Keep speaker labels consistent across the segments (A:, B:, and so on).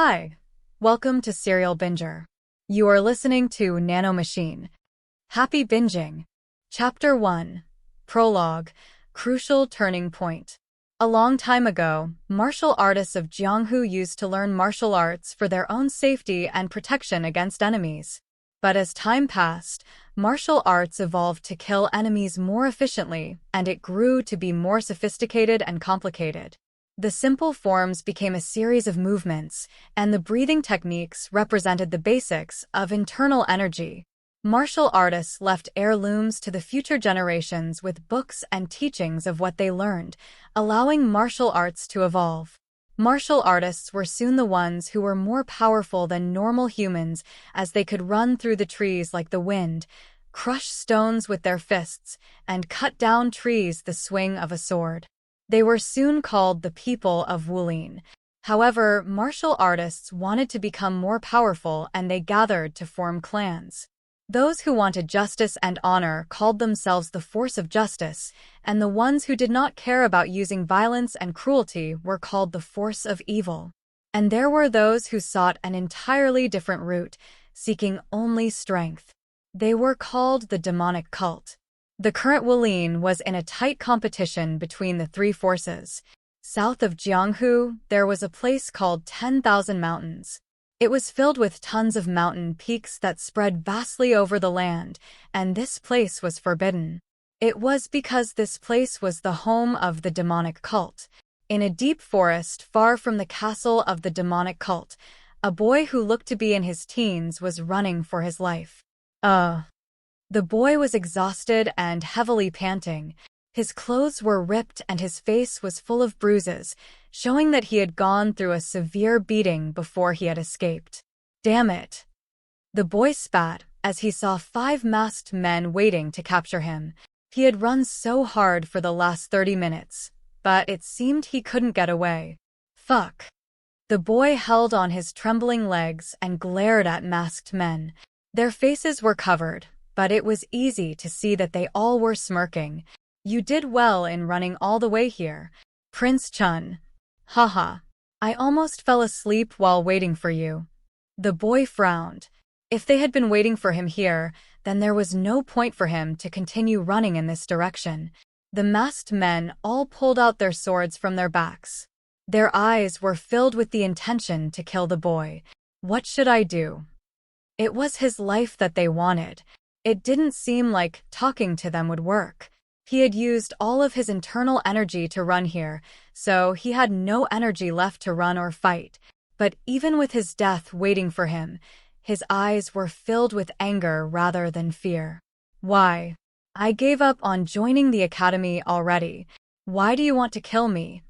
A: Hi, welcome to Serial Binger. You are listening to Nano Machine. Happy binging. Chapter 1. Prologue. Crucial Turning Point. A long time ago, martial artists of Jianghu used to learn martial arts for their own safety and protection against enemies. But as time passed, martial arts evolved to kill enemies more efficiently, and it grew to be more sophisticated and complicated. The simple forms became a series of movements, and the breathing techniques represented the basics of internal energy. Martial artists left heirlooms to the future generations with books and teachings of what they learned, allowing martial arts to evolve. Martial artists were soon the ones who were more powerful than normal humans, as they could run through the trees like the wind, crush stones with their fists, and cut down trees the swing of a sword. They were soon called the people of Wulin. However, martial artists wanted to become more powerful, and they gathered to form clans. Those who wanted justice and honor called themselves the Force of Justice, and the ones who did not care about using violence and cruelty were called the Force of Evil. And there were those who sought an entirely different route, seeking only strength. They were called the Demonic Cult. The current Wulin was in a tight competition between the three forces. South of Jianghu, there was a place called 10,000 Mountains. It was filled with tons of mountain peaks that spread vastly over the land, and this place was forbidden. It was because this place was the home of the demonic cult. In a deep forest far from the castle of the demonic cult, a boy who looked to be in his teens was running for his life. The boy was exhausted and heavily panting. His clothes were ripped and his face was full of bruises, showing that he had gone through a severe beating before he had escaped. Damn it! The boy spat as he saw 5 masked men waiting to capture him. He had run so hard for the last 30 minutes, but it seemed he couldn't get away. Fuck. The boy held on his trembling legs and glared at masked men. Their faces were covered, but it was easy to see that they all were smirking. You did well in running all the way here, Prince Chun. Haha. I almost fell asleep while waiting for you. The boy frowned. If they had been waiting for him here, then there was no point for him to continue running in this direction. The masked men all pulled out their swords from their backs. Their eyes were filled with the intention to kill the boy. What should I do? It was his life that they wanted. It didn't seem like talking to them would work. He had used all of his internal energy to run here, so he had no energy left to run or fight. But even with his death waiting for him, his eyes were filled with anger rather than fear. Why? I gave up on joining the academy already. Why do you want to kill me?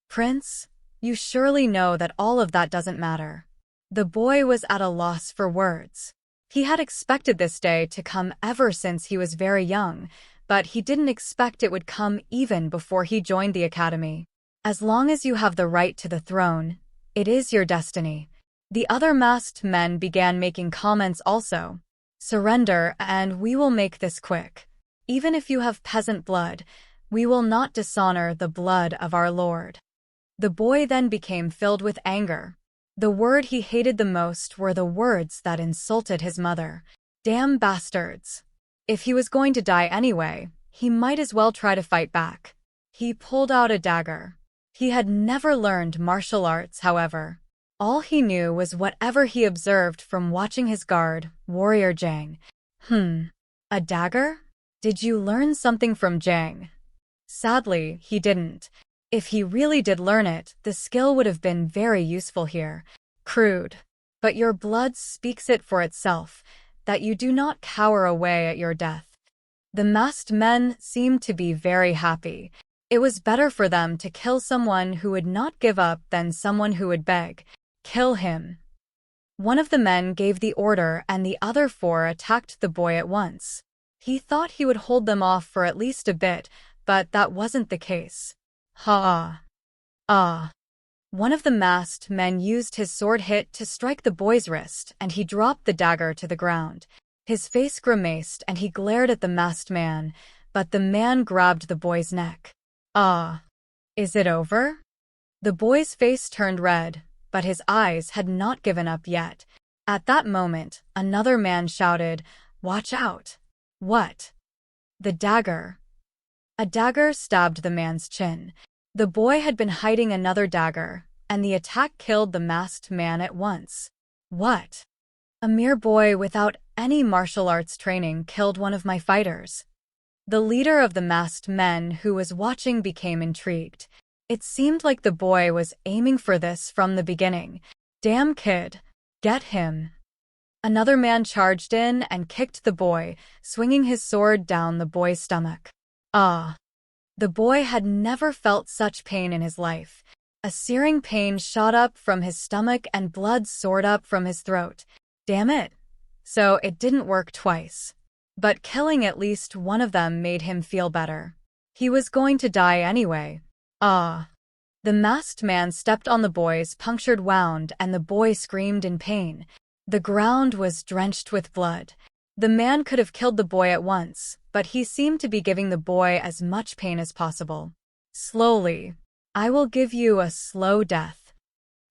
A: Prince, you surely know that all of that doesn't matter. The boy was at a loss for words. He had expected this day to come ever since he was very young, but he didn't expect it would come even before he joined the academy. As long as you have the right to the throne, it is your destiny. The other masked men began making comments also. Surrender, and we will make this quick. Even if you have peasant blood, we will not dishonor the blood of our Lord. The boy then became filled with anger. The word he hated the most were the words that insulted his mother. Damn bastards. If he was going to die anyway, he might as well try to fight back. He pulled out a dagger. He had never learned martial arts, however. All he knew was whatever he observed from watching his guard, Warrior Zhang. A dagger? Did you learn something from Zhang? Sadly, he didn't. If he really did learn it, the skill would have been very useful here. Crude. But your blood speaks it for itself, that you do not cower away at your death. The masked men seemed to be very happy. It was better for them to kill someone who would not give up than someone who would beg. Kill him. One of the men gave the order and the other 4 attacked the boy at once. He thought he would hold them off for at least a bit, but that wasn't the case. One of the masked men used his sword hit to strike the boy's wrist, and he dropped the dagger to the ground. His face grimaced and he glared at the masked man, but the man grabbed the boy's neck. Is it over? The boy's face turned red, but his eyes had not given up yet. At that moment, another man shouted, "Watch out!" What? The dagger. A dagger stabbed the man's chin. The boy had been hiding another dagger, and the attack killed the masked man at once. What? A mere boy without any martial arts training killed one of my fighters. The leader of the masked men who was watching became intrigued. It seemed like the boy was aiming for this from the beginning. Damn kid. Get him. Another man charged in and kicked the boy, swinging his sword down the boy's stomach. Ah. The boy had never felt such pain in his life. A searing pain shot up from his stomach and blood soared up from his throat. Damn it. So it didn't work twice. But killing at least one of them made him feel better. He was going to die anyway. Ah. The masked man stepped on the boy's punctured wound and the boy screamed in pain. The ground was drenched with blood. The man could have killed the boy at once, but he seemed to be giving the boy as much pain as possible. Slowly. I will give you a slow death.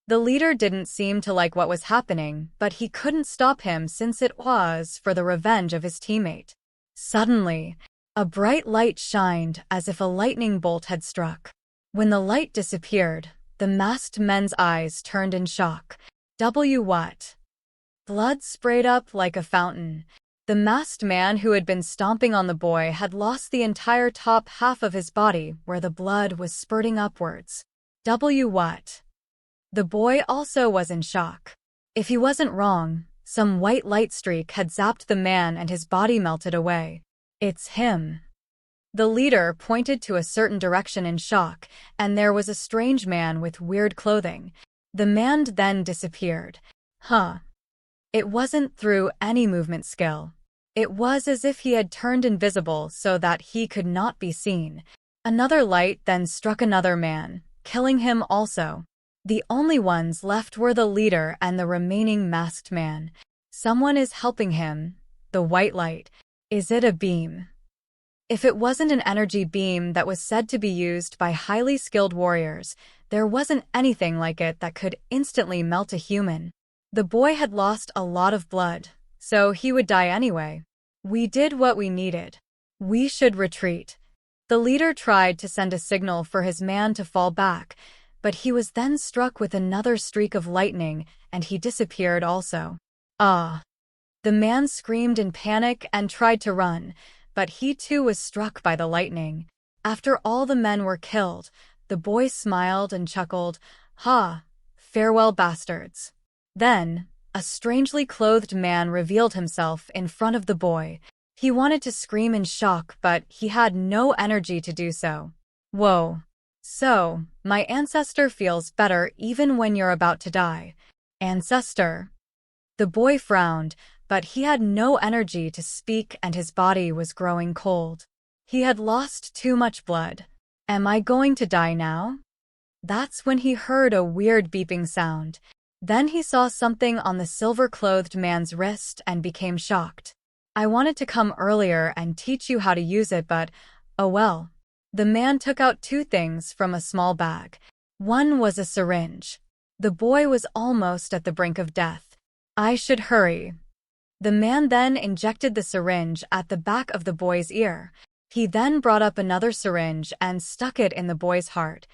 A: The leader didn't seem to like what was happening, but he couldn't stop him since it was for the revenge of his teammate. Suddenly, a bright light shined as if a lightning bolt had struck. When the light disappeared, the masked men's eyes turned in shock. What? Blood sprayed up like a fountain. The masked man who had been stomping on the boy had lost the entire top half of his body where the blood was spurting upwards. What? The boy also was in shock. If he wasn't wrong, some white light streak had zapped the man and his body melted away. It's him. The leader pointed to a certain direction in shock, and there was a strange man with weird clothing. The man then disappeared. Huh. It wasn't through any movement skill. It was as if he had turned invisible so that he could not be seen. Another light then struck another man, killing him also. The only ones left were the leader and the remaining masked man. Someone is helping him. The white light. Is it a beam? If it wasn't an energy beam that was said to be used by highly skilled warriors, there wasn't anything like it that could instantly melt a human. The boy had lost a lot of blood, so he would die anyway. We did what we needed. We should retreat. The leader tried to send a signal for his man to fall back, but he was then struck with another streak of lightning, and he disappeared also. Ah! The man screamed in panic and tried to run, but he too was struck by the lightning. After all the men were killed, the boy smiled and chuckled, "Ha! Farewell, bastards." Then, a strangely clothed man revealed himself in front of the boy. He wanted to scream in shock, but he had no energy to do so. Whoa. So, my ancestor feels better even when you're about to die. Ancestor. The boy frowned, but he had no energy to speak and his body was growing cold. He had lost too much blood. Am I going to die now? That's when he heard a weird beeping sound. Then he saw something on the silver-clothed man's wrist and became shocked. I wanted to come earlier and teach you how to use it, but, oh well. The man took out two things from a small bag. One was a syringe. The boy was almost at the brink of death. I should hurry. The man then injected the syringe at the back of the boy's ear. He then brought up another syringe and stuck it in the boy's heart.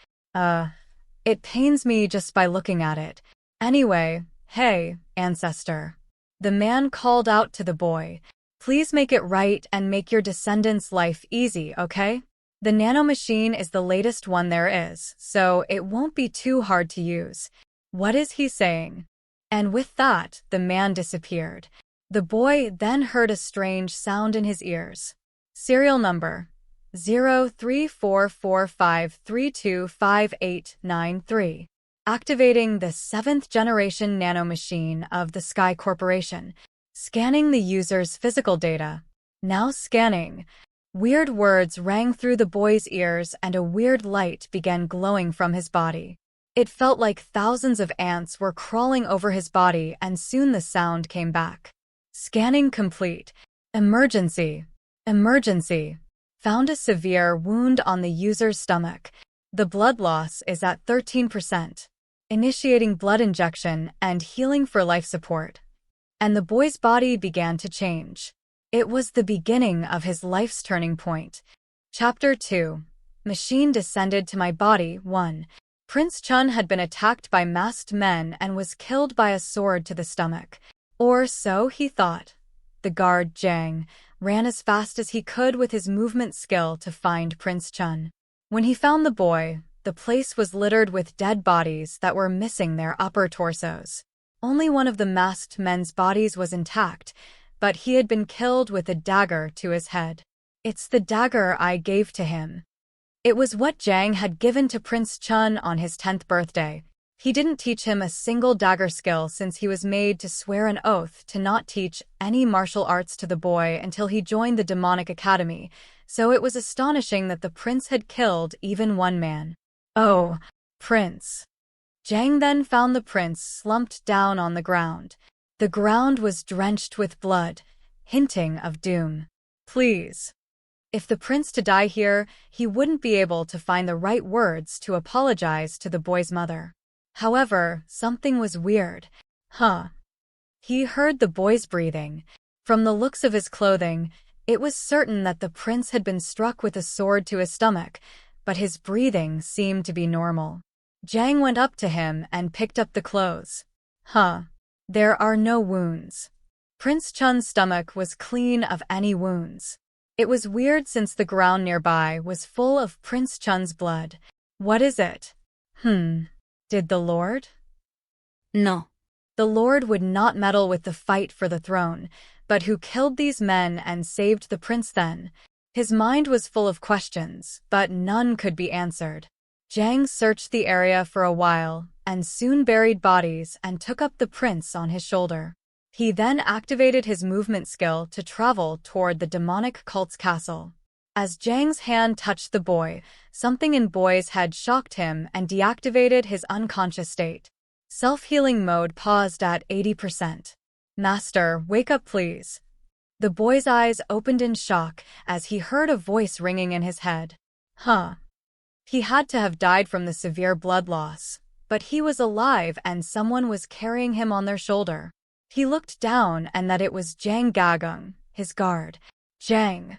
A: It pains me just by looking at it. Anyway, hey, ancestor. The man called out to the boy. Please make it right and make your descendants' life easy, okay? The nano machine is the latest one there is, so it won't be too hard to use. What is he saying? And with that, the man disappeared. The boy then heard a strange sound in his ears. Serial number 03445325893. Activating the 7th generation nano machine of the Sky Corporation. Scanning the user's physical data. Now scanning. Weird words rang through the boy's ears and a weird light began glowing from his body. It felt like thousands of ants were crawling over his body and soon the sound came back. Scanning complete. Emergency. Emergency. Found a severe wound on the user's stomach. The blood loss is at 13%. initiating blood injection and healing for life support. And the boy's body began to change. It was the beginning of his life's turning point. Chapter 2. Machine descended to my body. 1. Prince Chun had been attacked by masked men and was killed by a sword to the stomach. Or so he thought. The guard, Zhang, ran as fast as he could with his movement skill to find Prince Chun. When he found the boy, the place was littered with dead bodies that were missing their upper torsos. Only one of the masked men's bodies was intact, but he had been killed with a dagger to his head. It's the dagger I gave to him. It was what Zhang had given to Prince Chun on his 10th birthday. He didn't teach him a single dagger skill since he was made to swear an oath to not teach any martial arts to the boy until he joined the demonic academy, so it was astonishing that the prince had killed even one man. Oh, Prince. Zhang then found the prince slumped down on the ground. The ground was drenched with blood, hinting of doom. Please. If the prince to die here, he wouldn't be able to find the right words to apologize to the boy's mother. However, something was weird. He heard the boy's breathing. From the looks of his clothing, it was certain that the prince had been struck with a sword to his stomach, but his breathing seemed to be normal. Zhang went up to him and picked up the clothes. There are no wounds. Prince Chun's stomach was clean of any wounds. It was weird since the ground nearby was full of Prince Chun's blood. What is it? Did the Lord?
B: No.
A: The Lord would not meddle with the fight for the throne, but who killed these men and saved the prince then? His mind was full of questions, but none could be answered. Zhang searched the area for a while, and soon buried bodies and took up the prince on his shoulder. He then activated his movement skill to travel toward the demonic cult's castle. As Zhang's hand touched the boy, something in boy's head shocked him and deactivated his unconscious state. Self-healing mode paused at 80%. Master, wake up please. The boy's eyes opened in shock as he heard a voice ringing in his head. He had to have died from the severe blood loss, but he was alive and someone was carrying him on their shoulder. He looked down and that it was Zhang Gagung, his guard. Zhang.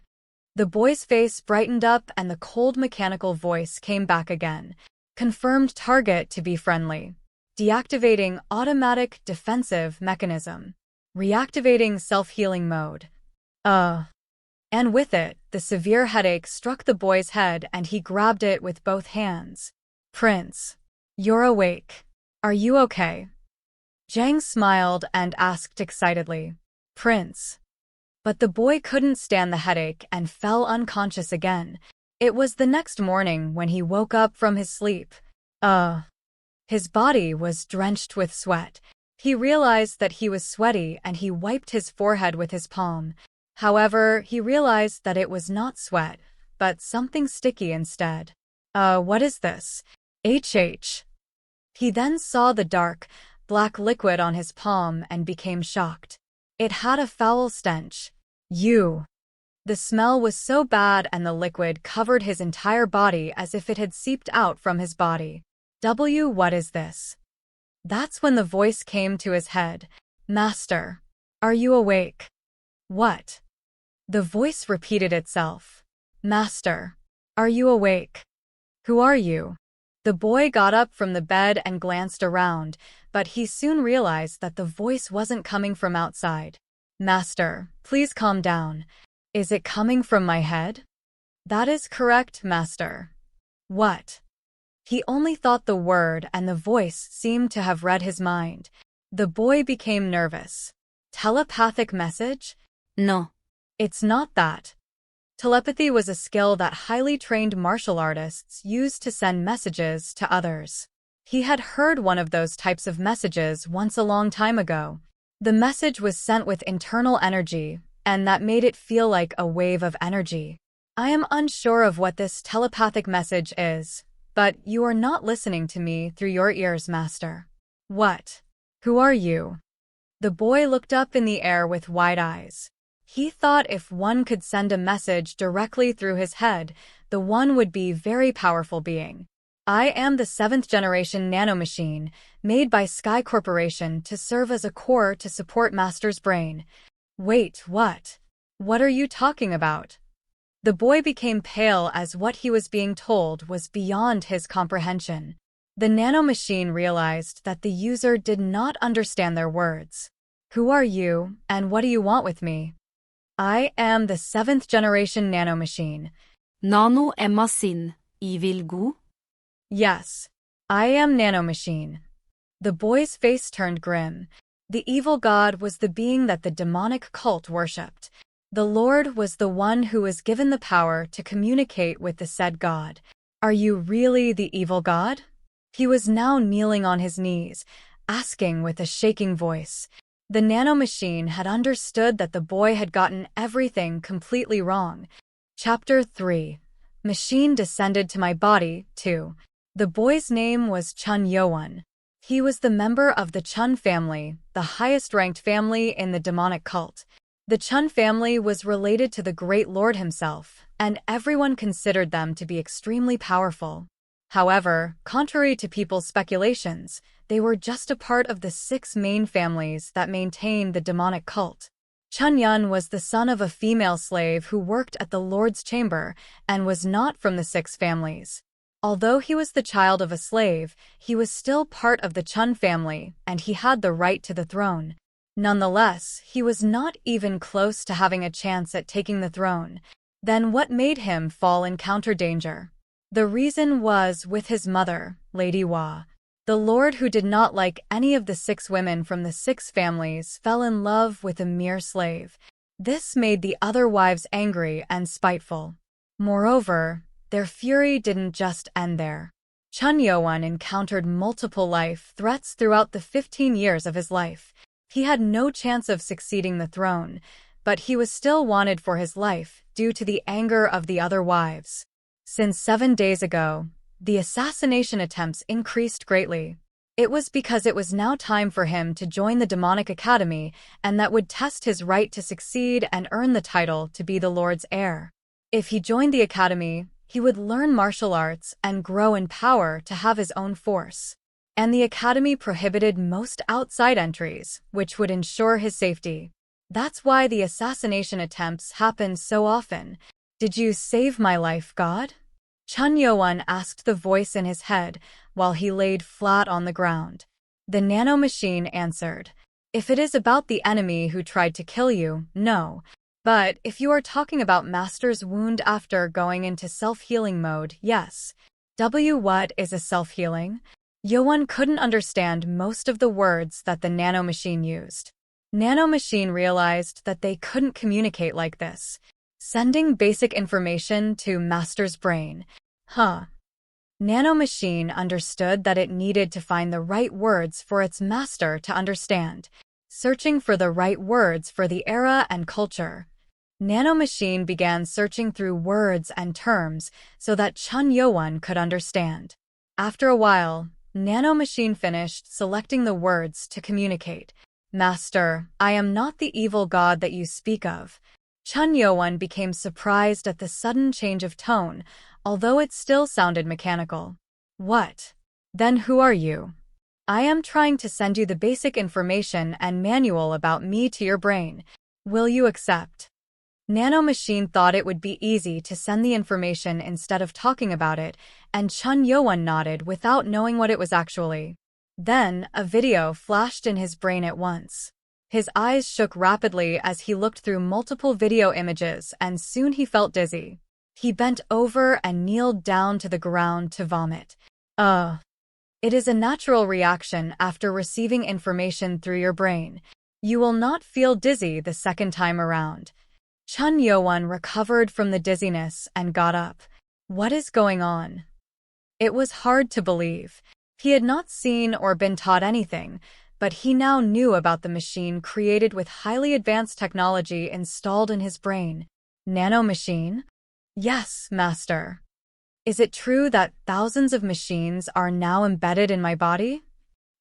A: The boy's face brightened up and the cold mechanical voice came back again. Confirmed target to be friendly. Deactivating automatic defensive mechanism. Reactivating self-healing mode. And with it, the severe headache struck the boy's head and he grabbed it with both hands. Prince. You're awake. Are you okay? Zhang smiled and asked excitedly. Prince. But the boy couldn't stand the headache and fell unconscious again. It was the next morning when he woke up from his sleep. His body was drenched with sweat. He realized that he was sweaty and he wiped his forehead with his palm. However, he realized that it was not sweat, but something sticky instead. What is this? He then saw the dark, black liquid on his palm and became shocked. It had a foul stench. The smell was so bad and the liquid covered his entire body as if it had seeped out from his body. What is this? That's when the voice came to his head. Master, are you awake? What? The voice repeated itself. Master, are you awake? Who are you? The boy got up from the bed and glanced around, but he soon realized that the voice wasn't coming from outside. Master, please calm down. Is it coming from my head? That is correct, Master. What? He only thought the word and the voice seemed to have read his mind. The boy became nervous. Telepathic message?
B: No.
A: It's not that. Telepathy was a skill that highly trained martial artists used to send messages to others. He had heard one of those types of messages once a long time ago. The message was sent with internal energy, and that made it feel like a wave of energy. I am unsure of what this telepathic message is, but you are not listening to me through your ears, Master. What? Who are you? The boy looked up in the air with wide eyes. He thought if one could send a message directly through his head, the one would be very powerful being. I am the 7th-generation nanomachine, made by Sky Corporation to serve as a core to support Master's brain. Wait, what? What are you talking about? The boy became pale as what he was being told was beyond his comprehension. The nanomachine realized that the user did not understand their words. Who are you, and what do you want with me? I am the 7th-generation nanomachine.
B: Nano er maskin. I vil gå?
A: Yes, I am nanomachine. The boy's face turned grim. The evil god was the being that the demonic cult worshipped. The Lord was the one who was given the power to communicate with the said god. Are you really the evil god? He was now kneeling on his knees, asking with a shaking voice. The nanomachine had understood that the boy had gotten everything completely wrong. Chapter 3. Machine descended to my body, too. The boy's name was Chun Yowon. He was the member of the Chun family, the highest-ranked family in the demonic cult. The Chun family was related to the Great Lord himself, and everyone considered them to be extremely powerful. However, contrary to people's speculations, they were just a part of the 6 main families that maintained the demonic cult. Chun Yun was the son of a female slave who worked at the Lord's chamber and was not from the 6 families. Although he was the child of a slave, he was still part of the Chun family, and he had the right to the throne. Nonetheless, he was not even close to having a chance at taking the throne. Then what made him fall encounter danger? The reason was with his mother, Lady Hua. The Lord, who did not like any of the 6 women from the 6 families, fell in love with a mere slave. This made the other wives angry and spiteful. Moreover, their fury didn't just end there. Chun Yowon encountered multiple life threats throughout the 15 years of his life. He had no chance of succeeding the throne, but he was still wanted for his life due to the anger of the other wives. Since 7 days ago, the assassination attempts increased greatly. It was because it was now time for him to join the demonic academy, and that would test his right to succeed and earn the title to be the Lord's heir. If he joined the academy, he would learn martial arts and grow in power to have his own force. And the academy prohibited most outside entries, which would ensure his safety. That's why the assassination attempts happened so often. Did you save my life, God? Chun Yowon asked the voice in his head while he laid flat on the ground. The nanomachine answered, If it is about the enemy who tried to kill you, no. But if you are talking about Master's wound after going into self-healing mode, yes. What is a self-healing? Yowon couldn't understand most of the words that the nanomachine used. Nanomachine realized that they couldn't communicate like this, sending basic information to Master's brain. Nanomachine understood that it needed to find the right words for its master to understand, searching for the right words for the era and culture. Nanomachine began searching through words and terms so that Chun Yowon could understand. After a while, Nanomachine finished selecting the words to communicate. Master, I am not the evil god that you speak of. Chun Yowon became surprised at the sudden change of tone, although it still sounded mechanical. What? Then who are you? I am trying to send you the basic information and manual about me to your brain. Will you accept? Nanomachine thought it would be easy to send the information instead of talking about it, and Chun Yowon nodded without knowing what it was actually. Then, a video flashed in his brain at once. His eyes shook rapidly as he looked through multiple video images, and soon he felt dizzy. He bent over and kneeled down to the ground to vomit. It is a natural reaction after receiving information through your brain. You will not feel dizzy the second time around. Chun Yowon recovered from the dizziness and got up. What is going on? It was hard to believe. He had not seen or been taught anything, but he now knew about the machine created with highly advanced technology installed in his brain. Nanomachine? Yes, Master. Is it true that thousands of machines are now embedded in my body?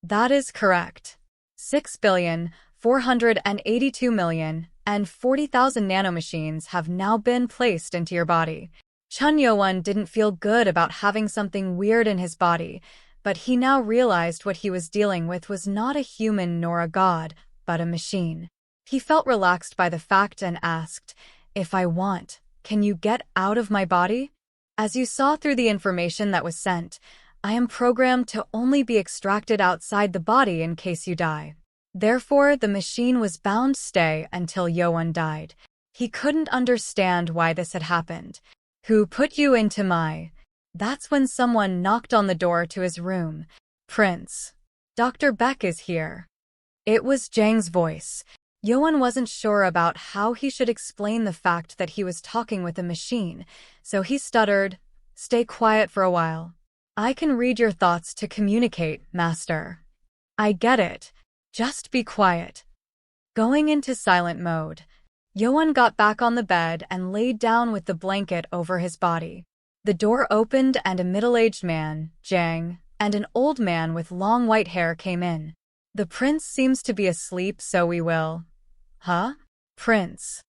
A: That is correct. 6,482,040,000 nanomachines have now been placed into your body. Chun Yo-won didn't feel good about having something weird in his body, but he now realized what he was dealing with was not a human nor a god, but a machine. He felt relaxed by the fact and asked, "If I want, can you get out of my body? As you saw through the information that was sent, I am programmed to only be extracted outside the body in case you die." Therefore, the machine was bound to stay until Yo-won died. He couldn't understand why this had happened. "Who put you into my—" That's when someone knocked on the door to his room. "Prince, Dr. Beck is here." It was Jang's voice. Yo-won wasn't sure about how he should explain the fact that he was talking with a machine, so he stuttered, "Stay quiet for a while. I can read your thoughts to communicate, master." "I get it. Just be quiet." Going into silent mode, Yo-won got back on the bed and laid down with the blanket over his body. The door opened and a middle-aged man, Jang, and an old man with long white hair came in. "The prince seems to be asleep, so we will—" "Huh? Prince?"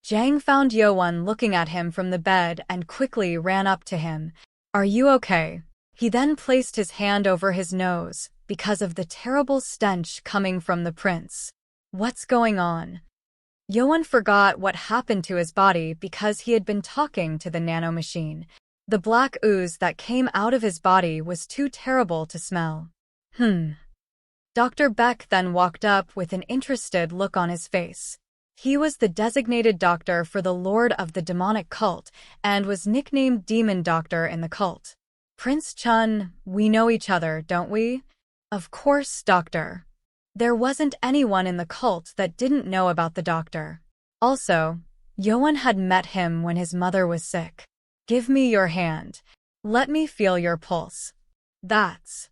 A: Jang found Yo-won looking at him from the bed and quickly ran up to him. "Are you okay?" He then placed his hand over his nose, because of the terrible stench coming from the prince. "What's going on?" Yo-won forgot what happened to his body because he had been talking to the nano machine. The black ooze that came out of his body was too terrible to smell. Dr. Beck then walked up with an interested look on his face. He was the designated doctor for the Lord of the Demonic Cult and was nicknamed Demon Doctor in the cult. "Prince Chun, we know each other, don't we?" "Of course, Doctor." There wasn't anyone in the cult that didn't know about the doctor. Also, Yo-won had met him when his mother was sick. "Give me your hand. Let me feel your pulse." That's.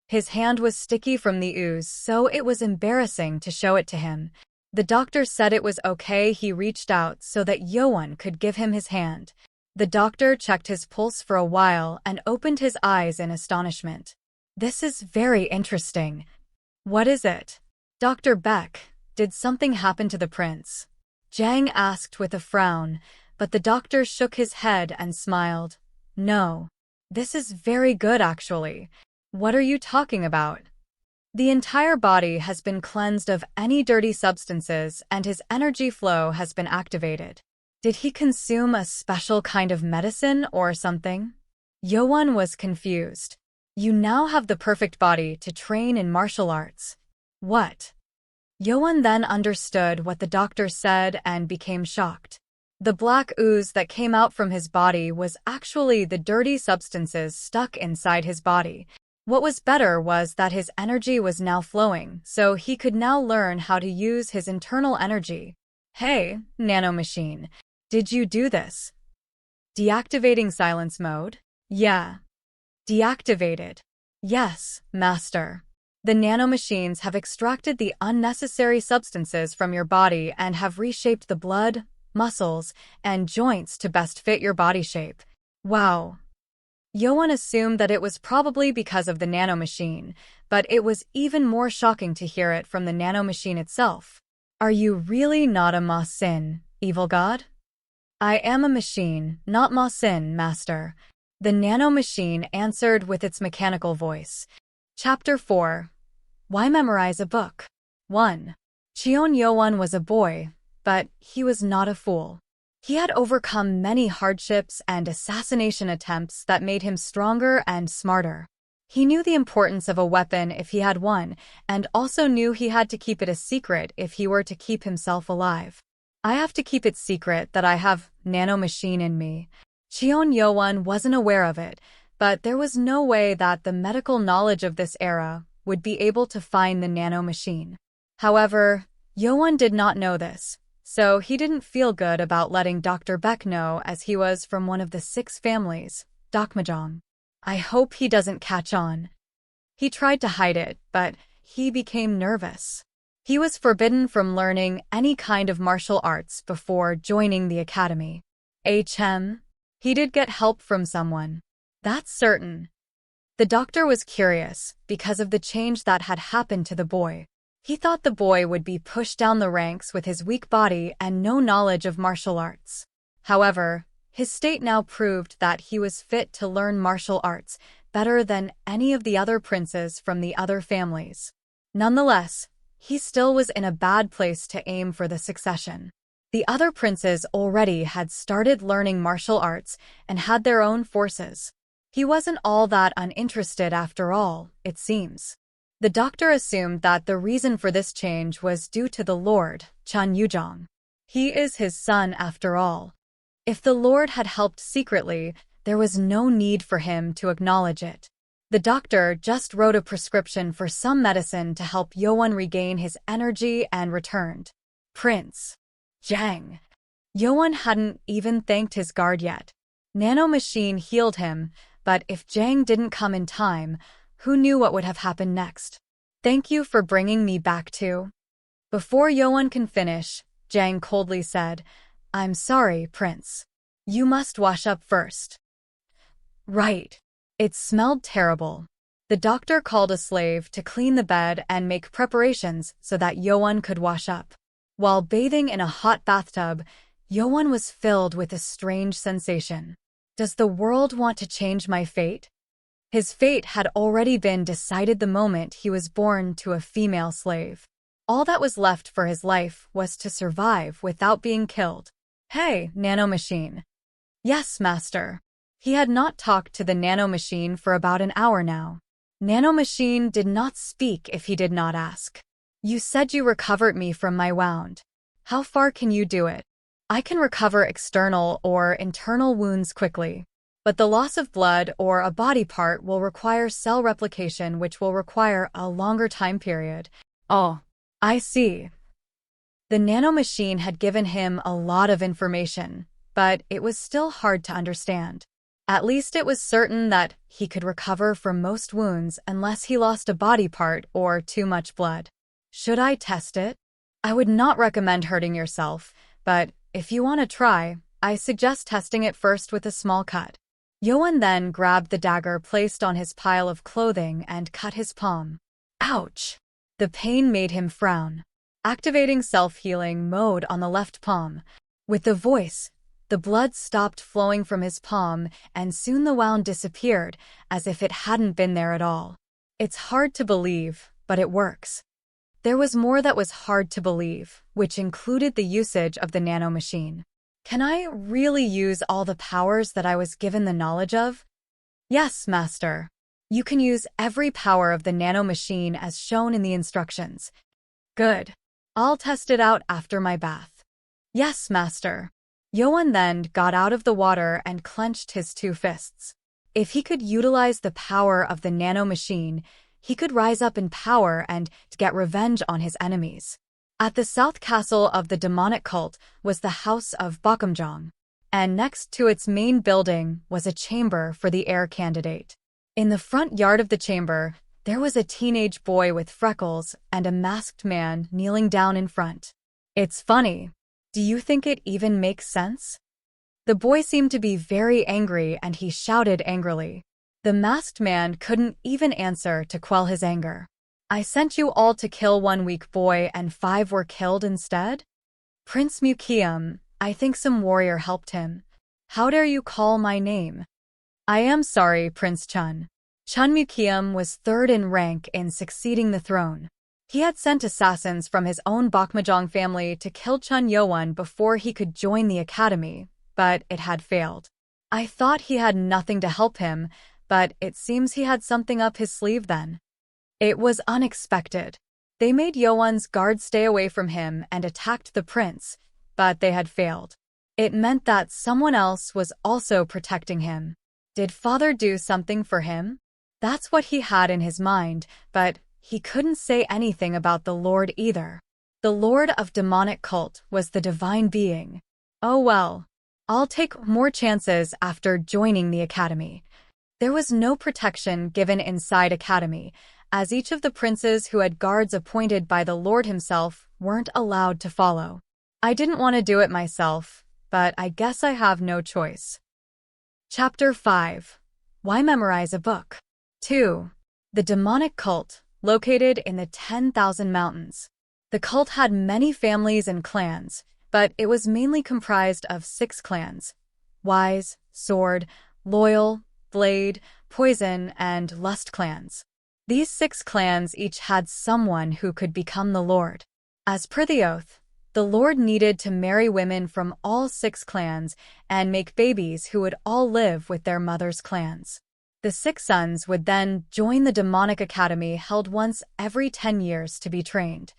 A: His hand was sticky from the ooze, so it was embarrassing to show it to him. The doctor said it was okay. He reached out so that Yo-won could give him his hand. The doctor checked his pulse for a while and opened his eyes in astonishment. "This is very interesting. What is it?" "Dr. Beck, did something happen to the prince?" Jang asked with a frown, but the doctor shook his head and smiled. "No. This is very good, actually. What are you talking about?" "The entire body has been cleansed of any dirty substances and his energy flow has been activated." "Did he consume a special kind of medicine or something?" Yo-won was confused. "You now have the perfect body to train in martial arts." "What?" Yo-won then understood what the doctor said and became shocked. The black ooze that came out from his body was actually the dirty substances stuck inside his body. What was better was that his energy was now flowing, so he could now learn how to use his internal energy. "Hey, nanomachine, did you do this?" "Deactivating silence mode?" "Yeah." "Deactivated." "Yes, master." The nanomachines have extracted the unnecessary substances from your body and have reshaped the blood, muscles, and joints to best fit your body shape. Wow. Yo-won assumed that it was probably because of the nanomachine, but it was even more shocking to hear it from the nanomachine itself. "Are you really not a Ma-sin, evil god?" "I am a machine, not Ma-sin, master." The nanomachine answered with its mechanical voice. Chapter 4. Why memorize a book? 1. Cheon Yo-won was a boy, but he was not a fool. He had overcome many hardships and assassination attempts that made him stronger and smarter. He knew the importance of a weapon if he had one, and also knew he had to keep it a secret if he were to keep himself alive. "I have to keep it secret that I have nanomachine in me." Cheon Yo-won wasn't aware of it, but there was no way that the medical knowledge of this era would be able to find the nanomachine. However, Yo-won did not know this, so he didn't feel good about letting Dr. Beck know as he was from one of the 6 families, Dokmajong. "I hope he doesn't catch on." He tried to hide it, but he became nervous. He was forbidden from learning any kind of martial arts before joining the academy. He did get help from someone. That's certain. The doctor was curious because of the change that had happened to the boy. He thought the boy would be pushed down the ranks with his weak body and no knowledge of martial arts. However, His state now proved that he was fit to learn martial arts better than any of the other princes from the other families. Nonetheless, he still was in a bad place to aim for the succession. The other princes already had started learning martial arts and had their own forces. He wasn't all that uninterested after all, it seems. The doctor assumed that the reason for this change was due to the Lord, Chun Yuzhong. He is his son after all. If the Lord had helped secretly, there was no need for him to acknowledge it. The doctor just wrote a prescription for some medicine to help Yoan regain his energy and returned. Prince Zhang. Yoan hadn't even thanked his guard yet. Nano machine healed him, but if Zhang didn't come in time, who knew what would have happened next? Thank you for bringing me back to. Before Yoan can finish, Zhang coldly said, I'm sorry, Prince. You must wash up first. Right. It smelled terrible. The doctor called a slave to clean the bed and make preparations so that Yoan could wash up. While bathing in a hot bathtub, Yoan was filled with a strange sensation. Does the world want to change my fate? His fate had already been decided the moment he was born to a female slave. All that was left for his life was to survive without being killed. Hey, Nano Machine. Yes, Master. He had not talked to the Nano Machine for about an hour now. Nano Machine did not speak if he did not ask. You said you recovered me from my wound. How far can you do it? I can recover external or internal wounds quickly, but the loss of blood or a body part will require cell replication, which will require a longer time period. Oh, I see. The Nano Machine had given him a lot of information, but it was still hard to understand. At least it was certain that he could recover from most wounds unless he lost a body part or too much blood. Should I test it? I would not recommend hurting yourself, but if you want to try, I suggest testing it first with a small cut. Yoan then grabbed the dagger placed on his pile of clothing and cut his palm. Ouch! The pain made him frown. Activating self-healing mode on the left palm. With the voice, the blood stopped flowing from his palm and soon the wound disappeared as if it hadn't been there at all. It's hard to believe, but it works. There was more that was hard to believe, which included the usage of the Nano Machine. Can I really use all the powers that I was given the knowledge of? Yes, Master. You can use every power of the Nano Machine as shown in the instructions. Good. I'll test it out after my bath. Yes, Master. Yoan then got out of the water and clenched his two fists. If he could utilize the power of the Nano Machine, he could rise up in power and get revenge on his enemies. At the south castle of the demonic cult was the house of Bakumjong, and next to its main building was a chamber for the heir candidate. In the front yard of the chamber, there was a teenage boy with freckles and a masked man kneeling down in front. It's funny. Do you think it even makes sense? The boy seemed to be very angry and he shouted angrily. The masked man couldn't even answer to quell his anger. I sent you all to kill one weak boy and 5 were killed instead? Prince Mukium, I think some warrior helped him. How dare you call my name? I am sorry, Prince Chun. Chun Mukium was 3rd in rank in succeeding the throne. He had sent assassins from his own Bakmajong family to kill Chun Yoan before he could join the academy, but it had failed. I thought he had nothing to help him, but it seems he had something up his sleeve then. It was unexpected. They made Yoan's guards stay away from him and attacked the prince, but they had failed. It meant that someone else was also protecting him. Did Father do something for him? That's what he had in his mind, but he couldn't say anything about the Lord either. The Lord of Demonic Cult was the divine being. Oh well. I'll take more chances after joining the academy. There was no protection given inside academy, as each of the princes who had guards appointed by the Lord himself weren't allowed to follow. I didn't want to do it myself, but I guess I have no choice. Chapter 5. Why memorize a book? 2. The Demonic Cult, located in the 10,000 Mountains. The cult had many families and clans, but it was mainly comprised of 6 clans: wise, sword, loyal, blade, poison, and lust clans. These 6 clans each had someone who could become the lord. As per the oath, the lord needed to marry women from all 6 clans and make babies who would all live with their mother's clans. The 6 sons would then join the demonic academy held once every 10 years to be trained.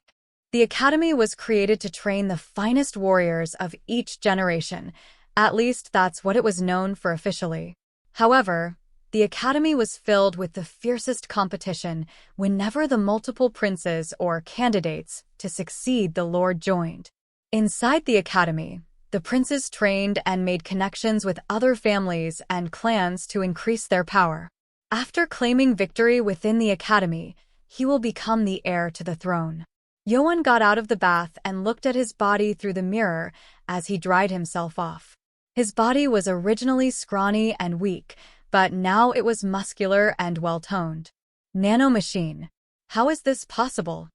A: The academy was created to train the finest warriors of each generation. At least that's what it was known for officially. However, the academy was filled with the fiercest competition whenever the multiple princes or candidates to succeed the lord joined. Inside the academy, the princes trained and made connections with other families and clans to increase their power. After claiming victory within the academy, he will become the heir to the throne. Yoan got out of the bath and looked at his body through the mirror as he dried himself off. His body was originally scrawny and weak, but now it was muscular and well-toned. Nano machine. How is this possible?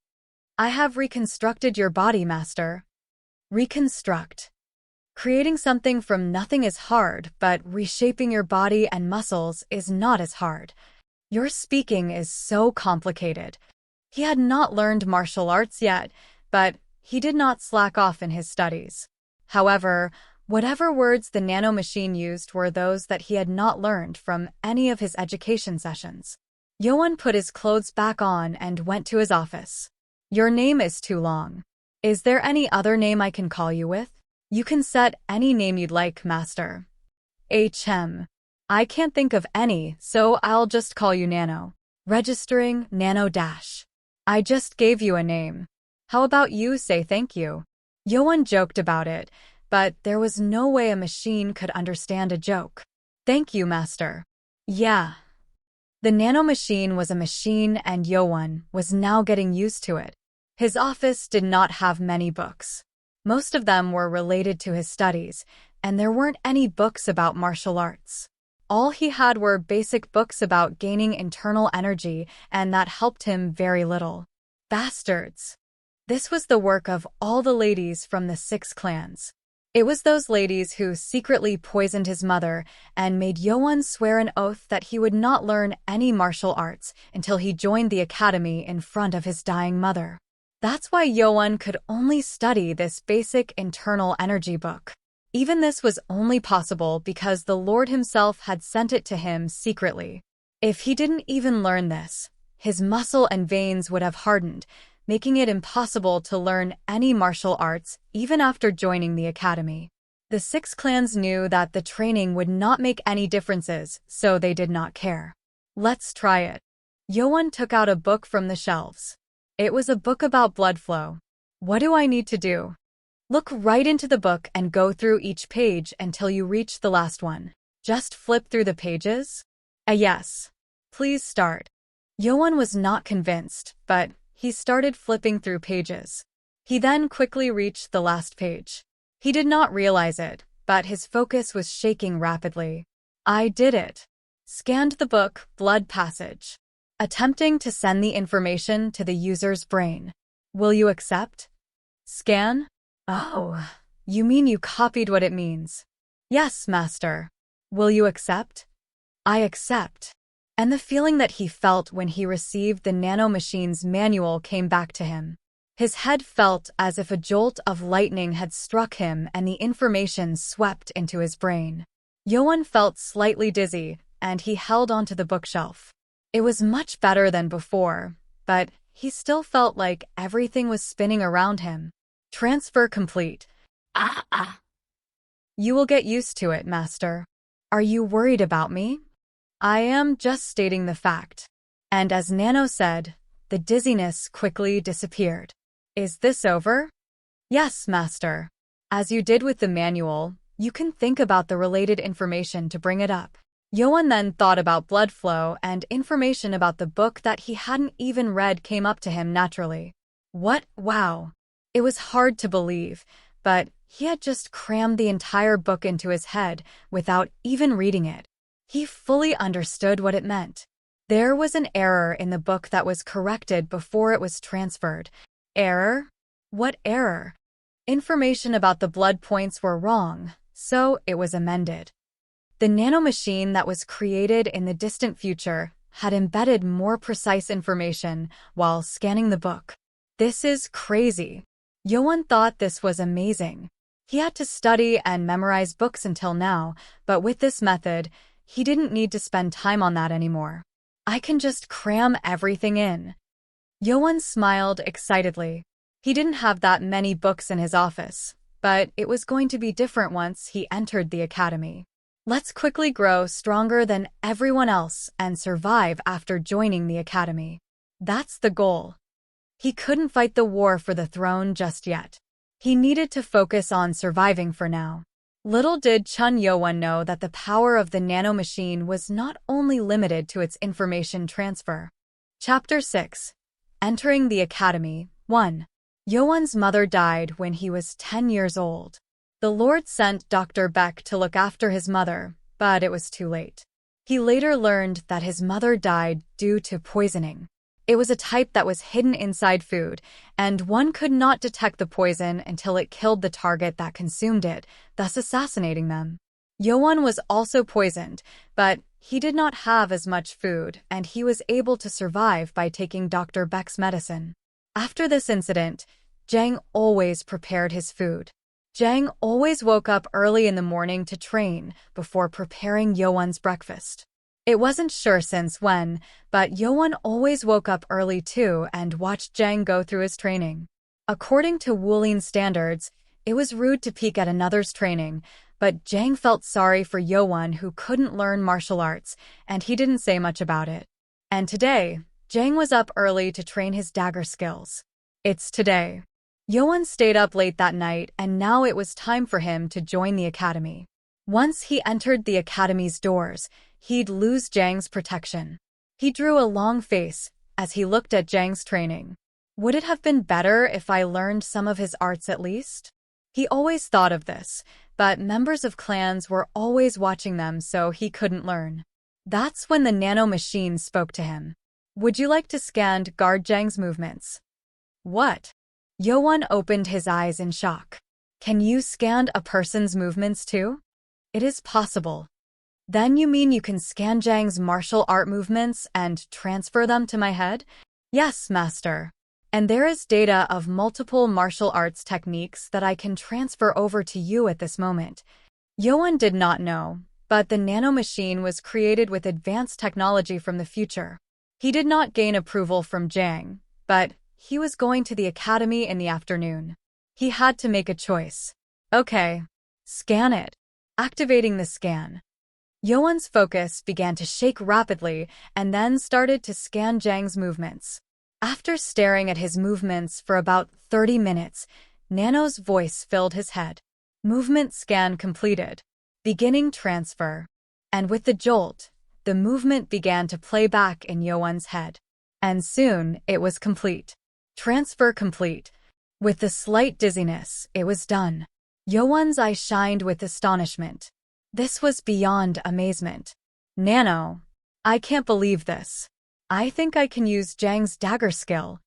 A: I have reconstructed your body, master. Reconstruct. Creating something from nothing is hard, but reshaping your body and muscles is not as hard. Your speaking is so complicated. He had not learned martial arts yet, but he did not slack off in his studies. However, whatever words the nano machine used were those that he had not learned from any of his education sessions. Yoan put his clothes back on and went to his office. Your name is too long. Is there any other name I can call you with? You can set any name you'd like, master. I can't think of any, so I'll just call you Nano. Registering Nano Dash. I just gave you a name. How about you say thank you? Yoan joked about it, but there was no way a machine could understand a joke. Thank you, master. Yeah. The nano machine was a machine and Yoan was now getting used to it. His office did not have many books. Most of them were related to his studies, and there weren't any books about martial arts. All he had were basic books about gaining internal energy, and that helped him very little. Bastards. This was the work of all the ladies from the 6 clans. It was those ladies who secretly poisoned his mother and made Yoan swear an oath that he would not learn any martial arts until he joined the academy in front of his dying mother. That's why Yoan could only study this basic internal energy book. Even this was only possible because the Lord himself had sent it to him secretly. If he didn't even learn this, his muscle and veins would have hardened, making it impossible to learn any martial arts even after joining the academy. The 6 clans knew that the training would not make any differences, so they did not care. Let's try it. Yoan took out a book from the shelves. It was a book about blood flow. What do I need to do? Look right into the book and go through each page until you reach the last one. Just flip through the pages? Yes. Please start. Yoan was not convinced, but he started flipping through pages. He then quickly reached the last page. He did not realize it, but his focus was shaking rapidly. I did it. Scanned the book, blood passage. Attempting to send the information to the user's brain. Will you accept? Scan? Oh, you mean you copied what it means? Yes, master. Will you accept? I accept. And the feeling that he felt when he received the nano machine's manual came back to him. His head felt as if a jolt of lightning had struck him and the information swept into his brain. Yoan felt slightly dizzy, and he held onto the bookshelf. It was much better than before, but he still felt like everything was spinning around him. Transfer complete. You will get used to it, master. Are you worried about me? I am just stating the fact. And as Nano said, the dizziness quickly disappeared. Is this over? Yes, master. As you did with the manual, you can think about the related information to bring it up. Yoan then thought about blood flow, and information about the book that he hadn't even read came up to him naturally. What? Wow. It was hard to believe, but he had just crammed the entire book into his head without even reading it. He fully understood what it meant. There was an error in the book that was corrected before it was transferred. Error? What error? Information about the blood points were wrong, so it was amended. The nanomachine that was created in the distant future had embedded more precise information while scanning the book. This is crazy. Yoan thought this was amazing. He had to study and memorize books until now, but with this method, he didn't need to spend time on that anymore. I can just cram everything in. Yoan smiled excitedly. He didn't have that many books in his office, but it was going to be different once he entered the academy. Let's quickly grow stronger than everyone else and survive after joining the academy. That's the goal. He couldn't fight the war for the throne just yet. He needed to focus on surviving for now. Little did Chun Yoan know that the power of the nanomachine was not only limited to its information transfer. Chapter 6. Entering the Academy. 1. Yoan's mother died when he was 10 years old. The Lord sent Dr. Beck to look after his mother, but it was too late. He later learned that his mother died due to poisoning. It was a type that was hidden inside food, and one could not detect the poison until it killed the target that consumed it, thus assassinating them. Yoan was also poisoned, but he did not have as much food, and he was able to survive by taking Dr. Beck's medicine. After this incident, Zhang always prepared his food. Zhang always woke up early in the morning to train before preparing Yoan's breakfast. It wasn't sure since when, but Yoan always woke up early too and watched Zhang go through his training. According to Wulin's standards, it was rude to peek at another's training, but Zhang felt sorry for Yoan who couldn't learn martial arts, and he didn't say much about it. And today, Zhang was up early to train his dagger skills. It's today. Yoan stayed up late that night, and now it was time for him to join the academy. Once he entered the academy's doors, he'd lose Zhang's protection. He drew a long face as he looked at Zhang's training. Would it have been better if I learned some of his arts at least? He always thought of this, but members of clans were always watching them, so he couldn't learn. That's when the nanomachine spoke to him. Would you like to scan guard Zhang's movements? What? Yoan opened his eyes in shock. Can you scan a person's movements too? It is possible. Then you mean you can scan Zhang's martial art movements and transfer them to my head? Yes, master. And there is data of multiple martial arts techniques that I can transfer over to you at this moment. Yoan did not know, but the nanomachine was created with advanced technology from the future. He did not gain approval from Zhang, but he was going to the academy in the afternoon. He had to make a choice. Okay, scan it. Activating the scan. Yoan's focus began to shake rapidly and then started to scan Zhang's movements. After staring at his movements for about 30 minutes, Nano's voice filled his head. Movement scan completed. Beginning transfer. And with the jolt, the movement began to play back in Yoan's head. And soon, it was complete. Transfer complete. With the slight dizziness, it was done. Yoan's eyes shined with astonishment. This was beyond amazement. Nano, I can't believe this. I think I can use Zhang's dagger skill.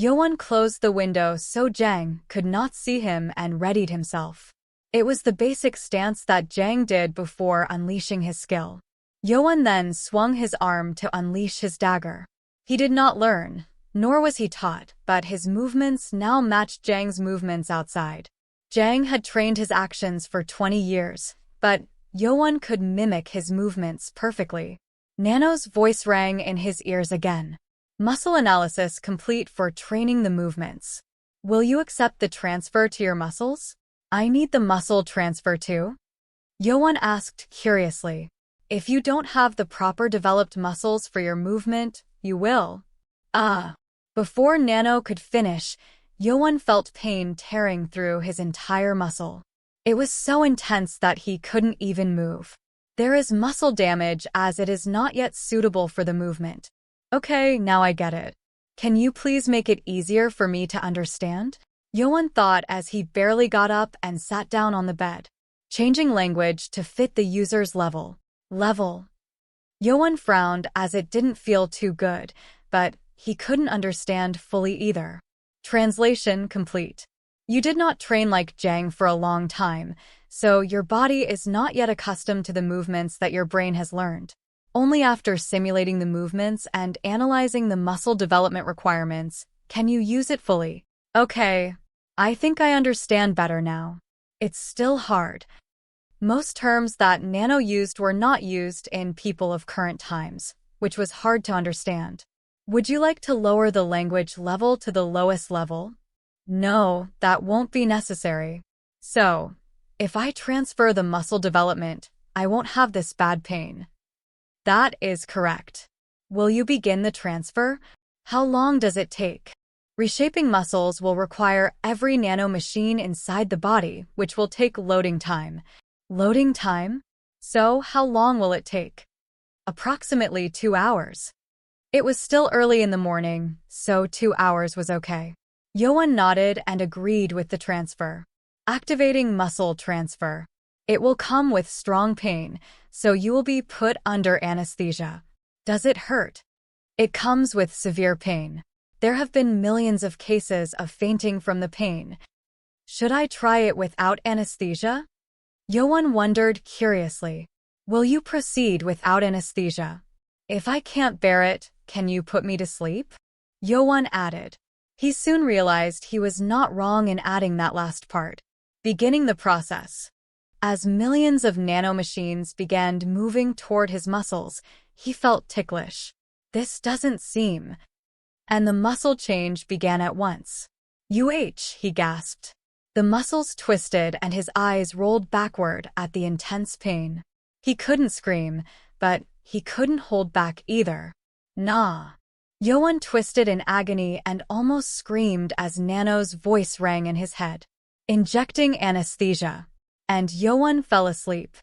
A: Yoan closed the window so Zhang could not see him and readied himself. It was the basic stance that Zhang did before unleashing his skill. Yoan then swung his arm to unleash his dagger. He did not learn, nor was he taught, but his movements now matched Zhang's movements outside. Zhang had trained his actions for 20 years, but Yoan could mimic his movements perfectly. Nano's voice rang in his ears again. Muscle analysis complete for training the movements. Will you accept the transfer to your muscles? I need the muscle transfer too? Yoan asked curiously. If you don't have the proper developed muscles for your movement, you will. Before Nano could finish, Yoan felt pain tearing through his entire muscle. It was so intense that he couldn't even move. There is muscle damage as it is not yet suitable for the movement. Okay, now I get it. Can you please make it easier for me to understand? Yoan thought as he barely got up and sat down on the bed, changing language to fit the user's level. Yoan frowned as it didn't feel too good, but he couldn't understand fully either. Translation complete. You did not train like Jang for a long time, so your body is not yet accustomed to the movements that your brain has learned. Only after simulating the movements and analyzing the muscle development requirements can you use it fully. Okay, I think I understand better now. It's still hard. Most terms that Nano used were not used in people of current times, which was hard to understand. Would you like to lower the language level to the lowest level? No, that won't be necessary. So, if I transfer the muscle development, I won't have this bad pain. That is correct. Will you begin the transfer? How long does it take? Reshaping muscles will require every nano machine inside the body, which will take loading time. Loading time? So, how long will it take? Approximately 2 hours. It was still early in the morning, so 2 hours was okay. Yoan nodded and agreed with the transfer. Activating muscle transfer. It will come with strong pain, so you will be put under anesthesia. Does it hurt? It comes with severe pain. There have been millions of cases of fainting from the pain. Should I try it without anesthesia? Yoan wondered curiously. Will you proceed without anesthesia? If I can't bear it, can you put me to sleep? Yoan added. He soon realized he was not wrong in adding that last part. Beginning the process. As millions of nanomachines began moving toward his muscles, he felt ticklish. This doesn't seem. And the muscle change began at once. He gasped. The muscles twisted and his eyes rolled backward at the intense pain. He couldn't scream, but he couldn't hold back either. Nah. Yoan twisted in agony and almost screamed as Nano's voice rang in his head. Injecting anesthesia. And Yoan fell asleep.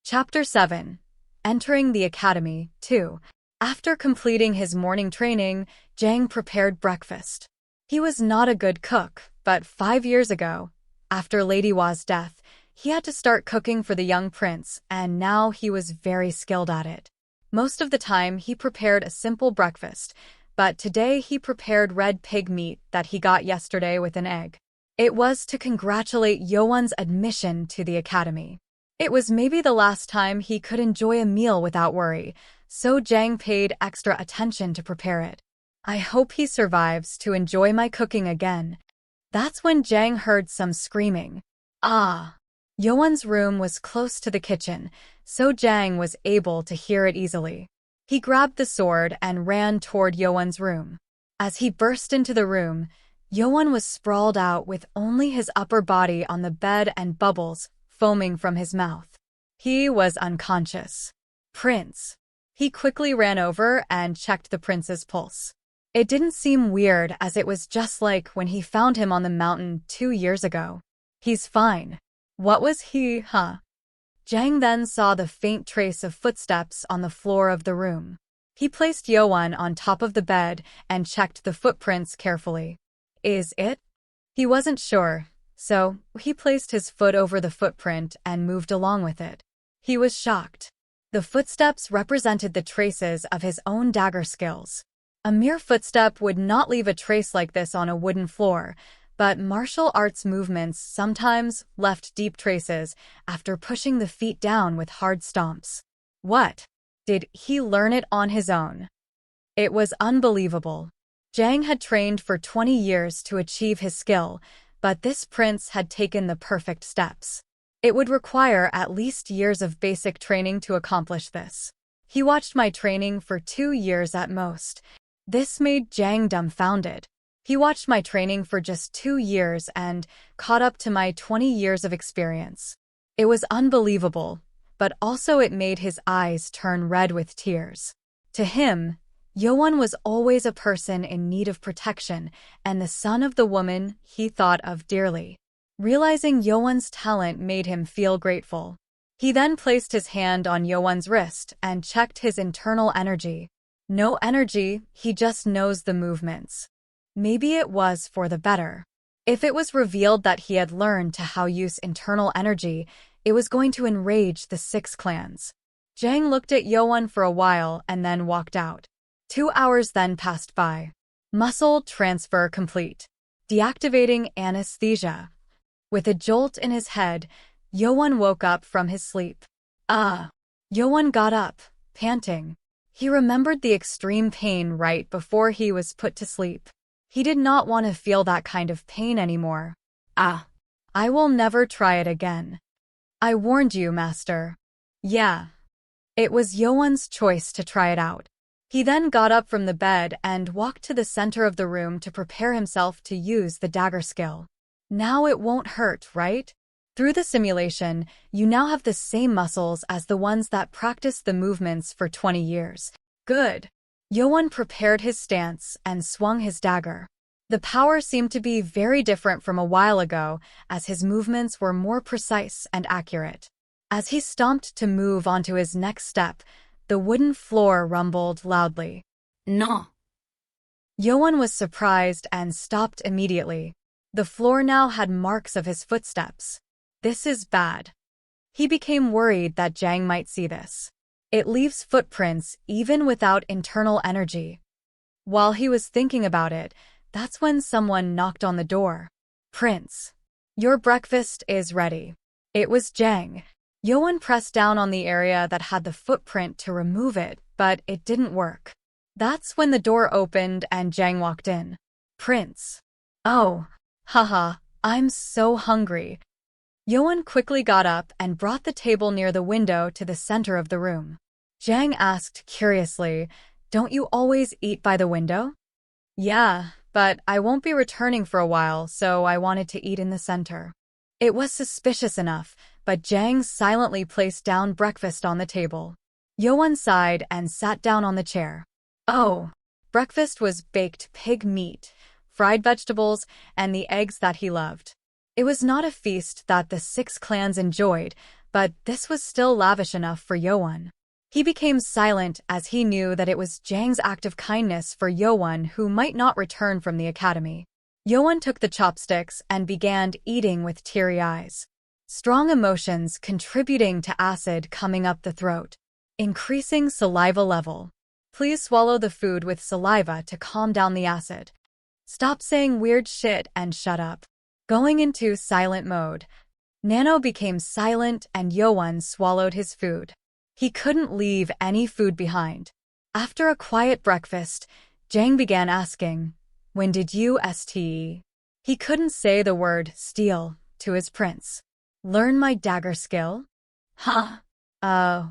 A: Chapter 7. Entering the Academy, 2. After completing his morning training, Jang prepared breakfast. He was not a good cook, but 5 years ago, after Lady Wa's death, he had to start cooking for the young prince, and now he was very skilled at it. Most of the time, he prepared a simple breakfast, but today he prepared red pig meat that he got yesterday with an egg. It was to congratulate Yoan's admission to the academy. It was maybe the last time he could enjoy a meal without worry, so Jang paid extra attention to prepare it. I hope he survives to enjoy my cooking again. That's when Jang heard some screaming. Ah! Yoan's room was close to the kitchen, so Jang was able to hear it easily. He grabbed the sword and ran toward Yoan's room. As he burst into the room, Yoan was sprawled out with only his upper body on the bed and bubbles foaming from his mouth. He was unconscious. Prince. He quickly ran over and checked the prince's pulse. It didn't seem weird as it was just like when he found him on the mountain 2 years ago. He's fine. What was he, huh? Jang then saw the faint trace of footsteps on the floor of the room. He placed Yoan on top of the bed and checked the footprints carefully. Is it? He wasn't sure, so he placed his foot over the footprint and moved along with it. He was shocked. The footsteps represented the traces of his own dagger skills. A mere footstep would not leave a trace like this on a wooden floor, but martial arts movements sometimes left deep traces after pushing the feet down with hard stomps. What? Did he learn it on his own? It was unbelievable. Jang had trained for 20 years to achieve his skill, but this prince had taken the perfect steps. It would require at least years of basic training to accomplish this. He watched my training for 2 years at most. This made Jang dumbfounded. He watched my training for just 2 years and caught up to my 20 years of experience. It was unbelievable, but also it made his eyes turn red with tears. To him, Yoan was always a person in need of protection and the son of the woman he thought of dearly. Realizing Yoan's talent made him feel grateful. He then placed his hand on Yoan's wrist and checked his internal energy. No energy, he just knows the movements. Maybe it was for the better. If it was revealed that he had learned to how use internal energy, it was going to enrage the 6 clans. Jang looked at Yoan for a while and then walked out. 2 hours then passed by. Muscle transfer complete. Deactivating anesthesia. With a jolt in his head, Yoan woke up from his sleep. Yoan got up, panting. He remembered the extreme pain right before he was put to sleep. He did not want to feel that kind of pain anymore. I will never try it again. I warned you, Master. Yeah. It was Yoan's choice to try it out. He then got up from the bed and walked to the center of the room to prepare himself to use the dagger skill. Now it won't hurt, right? Through the simulation, you now have the same muscles as the ones that practiced the movements for 20 years. Good. Yoan prepared his stance and swung his dagger. The power seemed to be very different from a while ago, as his movements were more precise and accurate. As he stomped to move onto his next step, the wooden floor rumbled loudly.
B: No.
A: Yoan was surprised and stopped immediately. The floor now had marks of his footsteps. This is bad. He became worried that Jang might see this. It leaves footprints even without internal energy. While he was thinking about it, that's when someone knocked on the door. Prince, your breakfast is ready. It was Jang. Yoan pressed down on the area that had the footprint to remove it, but it didn't work. That's when the door opened and Jang walked in. Prince. Oh, haha, I'm so hungry. Yoan quickly got up and brought the table near the window to the center of the room. Jang asked curiously, "Don't you always eat by the window?" "Yeah, but I won't be returning for a while, so I wanted to eat in the center." It was suspicious enough, but Jang silently placed down breakfast on the table. Yoan sighed and sat down on the chair. Oh, breakfast was baked pig meat, fried vegetables, and the eggs that he loved. It was not a feast that the 6 clans enjoyed, but this was still lavish enough for Yoan. He became silent as he knew that it was Jang's act of kindness for Yoan who might not return from the academy. Yoan took the chopsticks and began eating with teary eyes. Strong emotions contributing to acid coming up the throat. Increasing saliva level. Please swallow the food with saliva to calm down the acid. Stop saying weird shit and shut up. Going into silent mode. Nano became silent and Yoan swallowed his food. He couldn't leave any food behind. After a quiet breakfast, Jang began asking, "When did you ste?" He couldn't say the word steal to his prince. "Learn my dagger skill?" Huh?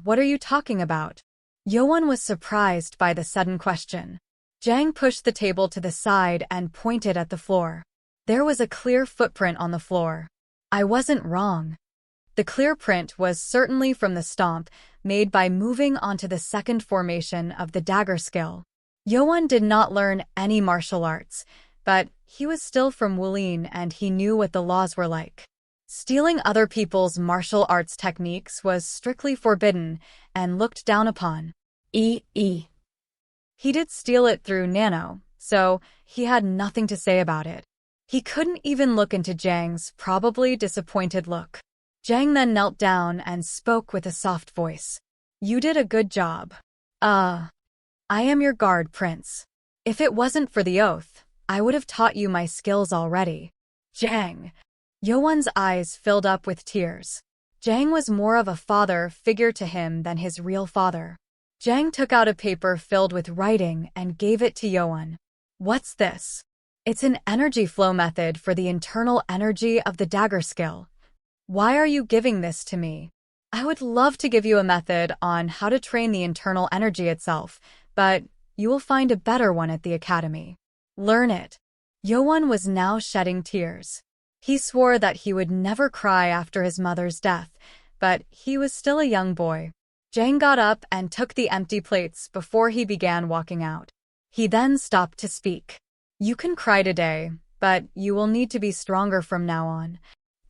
A: What are you talking about? Yoan was surprised by the sudden question. Jang pushed the table to the side and pointed at the floor. There was a clear footprint on the floor. I wasn't wrong. The clear print was certainly from the stomp made by moving onto the second formation of the dagger skill. Yoan did not learn any martial arts, but he was still from Wulin and he knew what the laws were like. Stealing other people's martial arts techniques was strictly forbidden and looked down upon. He did steal it through Nano, so he had nothing to say about it. He couldn't even look into Jang's probably disappointed look. Jang then knelt down and spoke with a soft voice. You did a good job. I am your guard, Prince. If it wasn't for the oath, I would have taught you my skills already. Jang. Yoan's eyes filled up with tears. Jang was more of a father figure to him than his real father. Jang took out a paper filled with writing and gave it to Yoan. What's this? It's an energy flow method for the internal energy of the dagger skill. Why are you giving this to me? I would love to give you a method on how to train the internal energy itself, but you will find a better one at the academy. Learn it. Yoan was now shedding tears. He swore that he would never cry after his mother's death, but he was still a young boy. Jang got up and took the empty plates before he began walking out. He then stopped to speak. You can cry today, but you will need to be stronger from now on.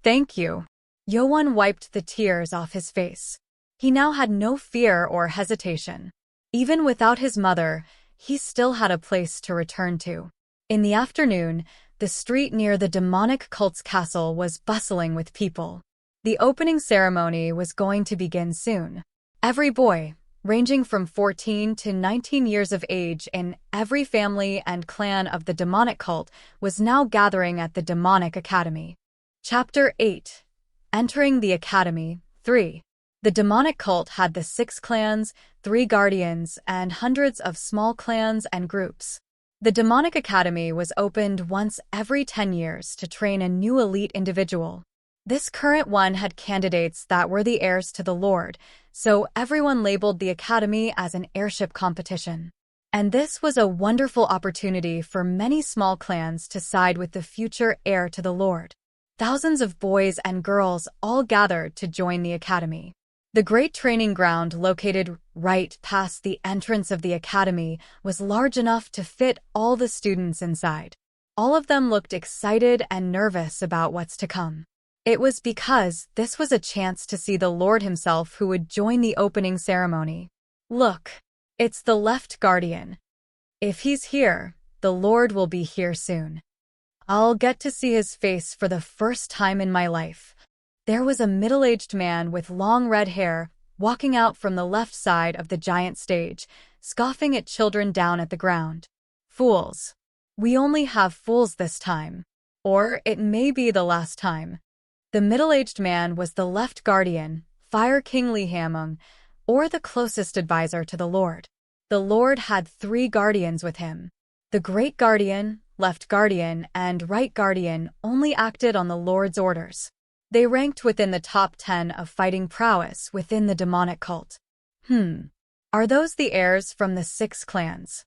A: Thank you. Yoan wiped the tears off his face. He now had no fear or hesitation. Even without his mother, he still had a place to return to. In the afternoon, the street near the demonic cult's castle was bustling with people. The opening ceremony was going to begin soon. Every boy, ranging from 14 to 19 years of age in every family and clan of the demonic cult, was now gathering at the demonic academy. Chapter 8. Entering the Academy. 3. The demonic cult had the 6 clans, 3 guardians, and hundreds of small clans and groups. The demonic academy was opened once every 10 years to train a new elite individual. This current one had candidates that were the heirs to the Lord, so everyone labeled the academy as an heirship competition. And this was a wonderful opportunity for many small clans to side with the future heir to the Lord. Thousands of boys and girls all gathered to join the academy. The great training ground located right past the entrance of the academy was large enough to fit all the students inside. All of them looked excited and nervous about what's to come. It was because this was a chance to see the Lord himself who would join the opening ceremony. Look, it's the left guardian. If he's here, the Lord will be here soon. I'll get to see his face for the first time in my life. There was a middle-aged man with long red hair walking out from the left side of the giant stage, scoffing at children down at the ground. Fools. We only have fools this time. Or it may be the last time. The middle-aged man was the left guardian, Fire King Li Hamung, or the closest advisor to the Lord. The Lord had 3 guardians with him. The Great Guardian, Left Guardian, and Right Guardian only acted on the Lord's orders. They ranked within the top 10 of fighting prowess within the demonic cult. Are those the heirs from the 6 clans?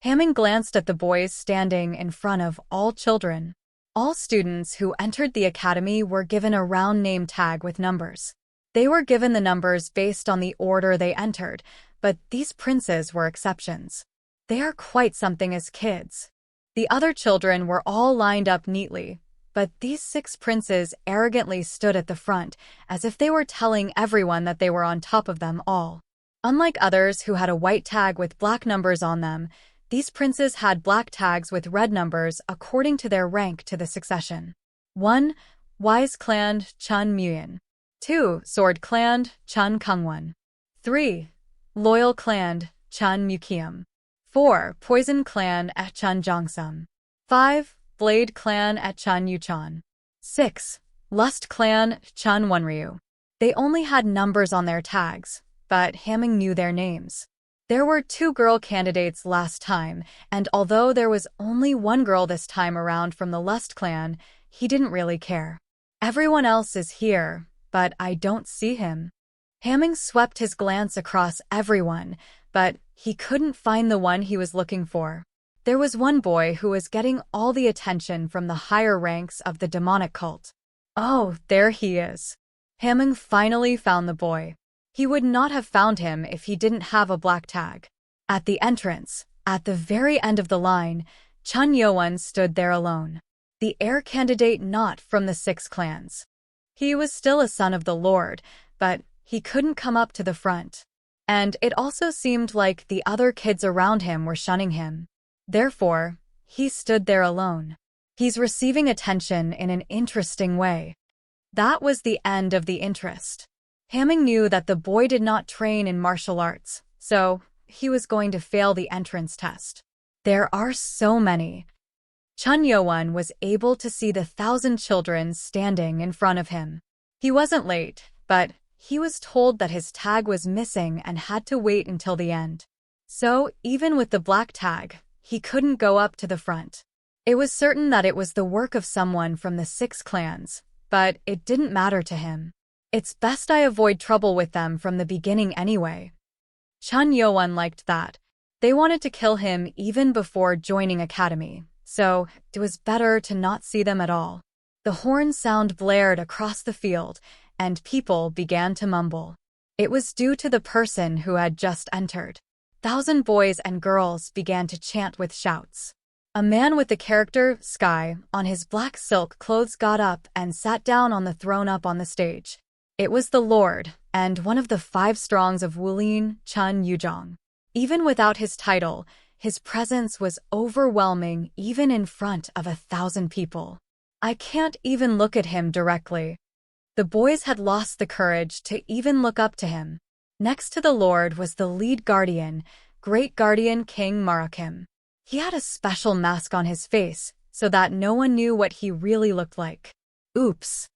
A: Hamung glanced at the boys standing in front of all children. All students who entered the academy were given a round name tag with numbers. They were given the numbers based on the order they entered, but these princes were exceptions. They are quite something as kids. The other children were all lined up neatly, but these 6 princes arrogantly stood at the front, as if they were telling everyone that they were on top of them all. Unlike others who had a white tag with black numbers on them, these princes had black tags with red numbers according to their rank to the succession. 1. Wise Clan Chun Muyin. 2. Sword Clan Chun Kungwon. 3. Loyal Clan Chun Mukium. 4. Poison Clan at Chun Jongsum. 5. Blade Clan at Chun Yuchon. 6. Lust Clan Chun Wonryu. They only had numbers on their tags, but Hamung knew their names. There were 2 girl candidates last time, and although there was only 1 girl this time around from the Lust clan, he didn't really care. Everyone else is here, but I don't see him. Hamung swept his glance across everyone, but he couldn't find the one he was looking for. There was one boy who was getting all the attention from the higher ranks of the demonic cult. Oh, there he is. Hamung finally found the boy. He would not have found him if he didn't have a black tag. At the entrance, at the very end of the line, Chun Yeowon stood there alone. The heir candidate not from the 6 clans. He was still a son of the Lord, but he couldn't come up to the front. And it also seemed like the other kids around him were shunning him. Therefore, he stood there alone. He's receiving attention in an interesting way. That was the end of the interest. Hamung knew that the boy did not train in martial arts, so he was going to fail the entrance test. There are so many. Chun Yeowon was able to see the 1,000 children standing in front of him. He wasn't late, but he was told that his tag was missing and had to wait until the end. So, even with the black tag, he couldn't go up to the front. It was certain that it was the work of someone from the 6 clans, but it didn't matter to him. It's best I avoid trouble with them from the beginning anyway. Chun Yeowon liked that. They wanted to kill him even before joining academy, so it was better to not see them at all. The horn sound blared across the field, and people began to mumble. It was due to the person who had just entered. 1,000 boys and girls began to chant with shouts. A man with the character Sky on his black silk clothes got up and sat down on the throne up on the stage. It was the Lord, and one of the 5 strongs of Wulin, Chun Yujong. Even without his title, his presence was overwhelming even in front of 1,000 people. I can't even look at him directly. The boys had lost the courage to even look up to him. Next to the Lord was the lead guardian, Great Guardian King Marakim. He had a special mask on his face so that no one knew what he really looked like. Oops.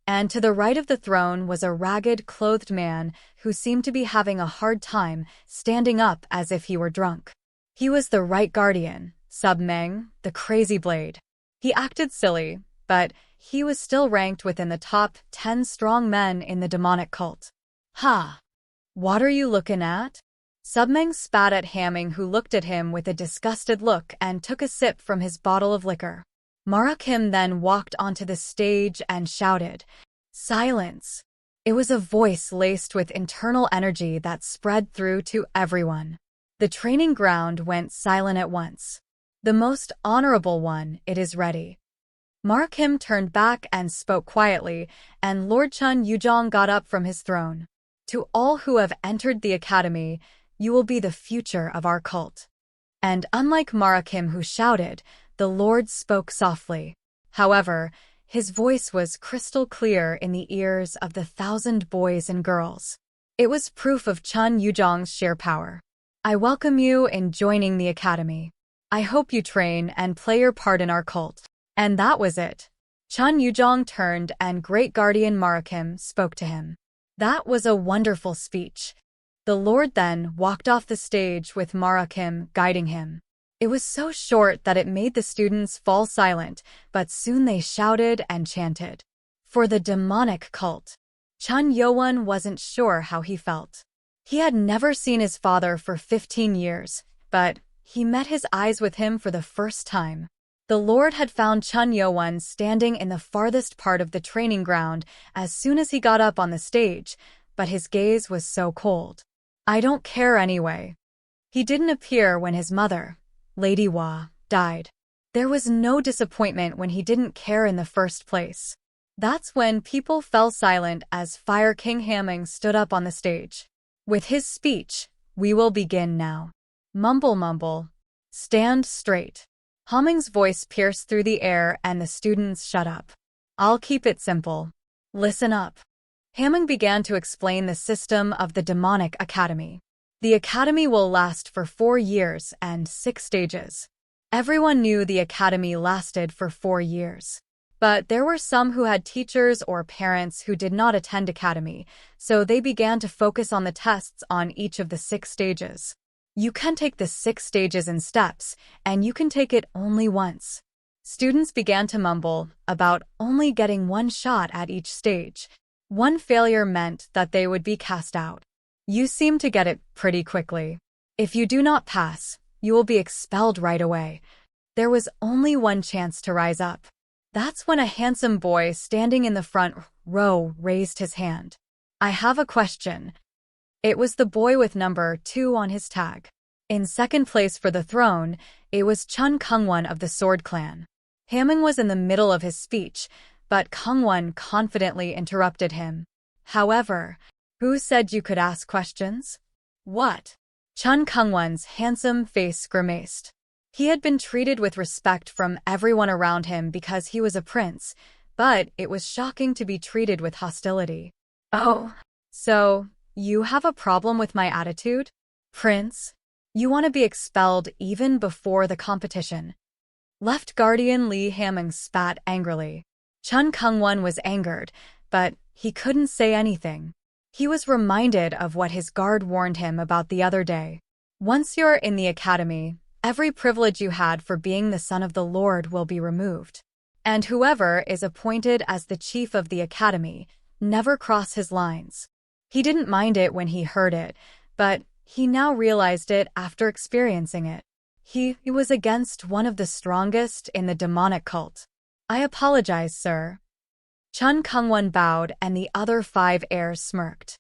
A: And to the right of the throne was a ragged, clothed man who seemed to be having a hard time standing up as if he were drunk. He was the right guardian, Submeng, the crazy blade. He acted silly, but he was still ranked within the top 10 strong men in the demonic cult. Ha! What are you looking at? Submeng spat at Hamming, who looked at him with a disgusted look and took a sip from his bottle of liquor. Marakim then walked onto the stage and shouted, "Silence!" It was a voice laced with internal energy that spread through to everyone. The training ground went silent at once. "The most honorable one, it is ready." Marakim turned back and spoke quietly, and Lord Chun Yuzhong got up from his throne. "To all who have entered the academy, you will be the future of our cult." And unlike Marakim, who shouted, the Lord spoke softly. However, his voice was crystal clear in the ears of the 1,000 boys and girls. It was proof of Chun Yuzhong's sheer power. "I welcome you in joining the academy. I hope you train and play your part in our cult." And that was it. Chun Yuzhong turned and Great Guardian Marakim spoke to him. That was a wonderful speech. The Lord then walked off the stage with Marakim guiding him. It was so short that it made the students fall silent, but soon they shouted and chanted. For the demonic cult. Chun Yowon wasn't sure how he felt. He had never seen his father for 15 years, but he met his eyes with him for the first time. The Lord had found Chun Yowon standing in the farthest part of the training ground as soon as he got up on the stage, but his gaze was so cold. "I don't care anyway." He didn't appear when his mother, Lady Hua, died. There was no disappointment when he didn't care in the first place. That's when people fell silent as Fire King Hamming stood up on the stage. With his speech, "We will begin now. Mumble mumble. Stand straight." Hamming's voice pierced through the air and the students shut up. "I'll keep it simple. Listen up." Hamming began to explain the system of the Demonic Academy. The academy will last for 4 years and 6 stages. Everyone knew the academy lasted for 4 years. But there were some who had teachers or parents who did not attend academy, so they began to focus on the tests on each of the 6 stages. You can take the 6 stages in steps, and you can take it only once. Students began to mumble about only getting 1 shot at each stage. 1 failure meant that they would be cast out. You seem to get it pretty quickly. If you do not pass, you will be expelled right away. There was only 1 chance to rise up. That's when a handsome boy standing in the front row raised his hand. "I have a question." It was the boy with number 2 on his tag. In second place for the throne, it was Chun Kungwon of the Sword Clan. Hamming was in the middle of his speech, but Kungwon confidently interrupted him. "However, who said you could ask questions?" "What?" Chun Kungwon's handsome face grimaced. He had been treated with respect from everyone around him because he was a prince, but it was shocking to be treated with hostility. "Oh, so you have a problem with my attitude? Prince? You want to be expelled even before the competition?" Left Guardian Li Hamming spat angrily. Chun Kungwon was angered, but he couldn't say anything. He was reminded of what his guard warned him about the other day. Once you're in the academy, every privilege you had for being the son of the Lord will be removed. And whoever is appointed as the chief of the academy never cross his lines. He didn't mind it when he heard it, but he now realized it after experiencing it. He was against one of the strongest in the demonic cult. "I apologize, sir." Chun Kungwon bowed and the other 5 heirs smirked.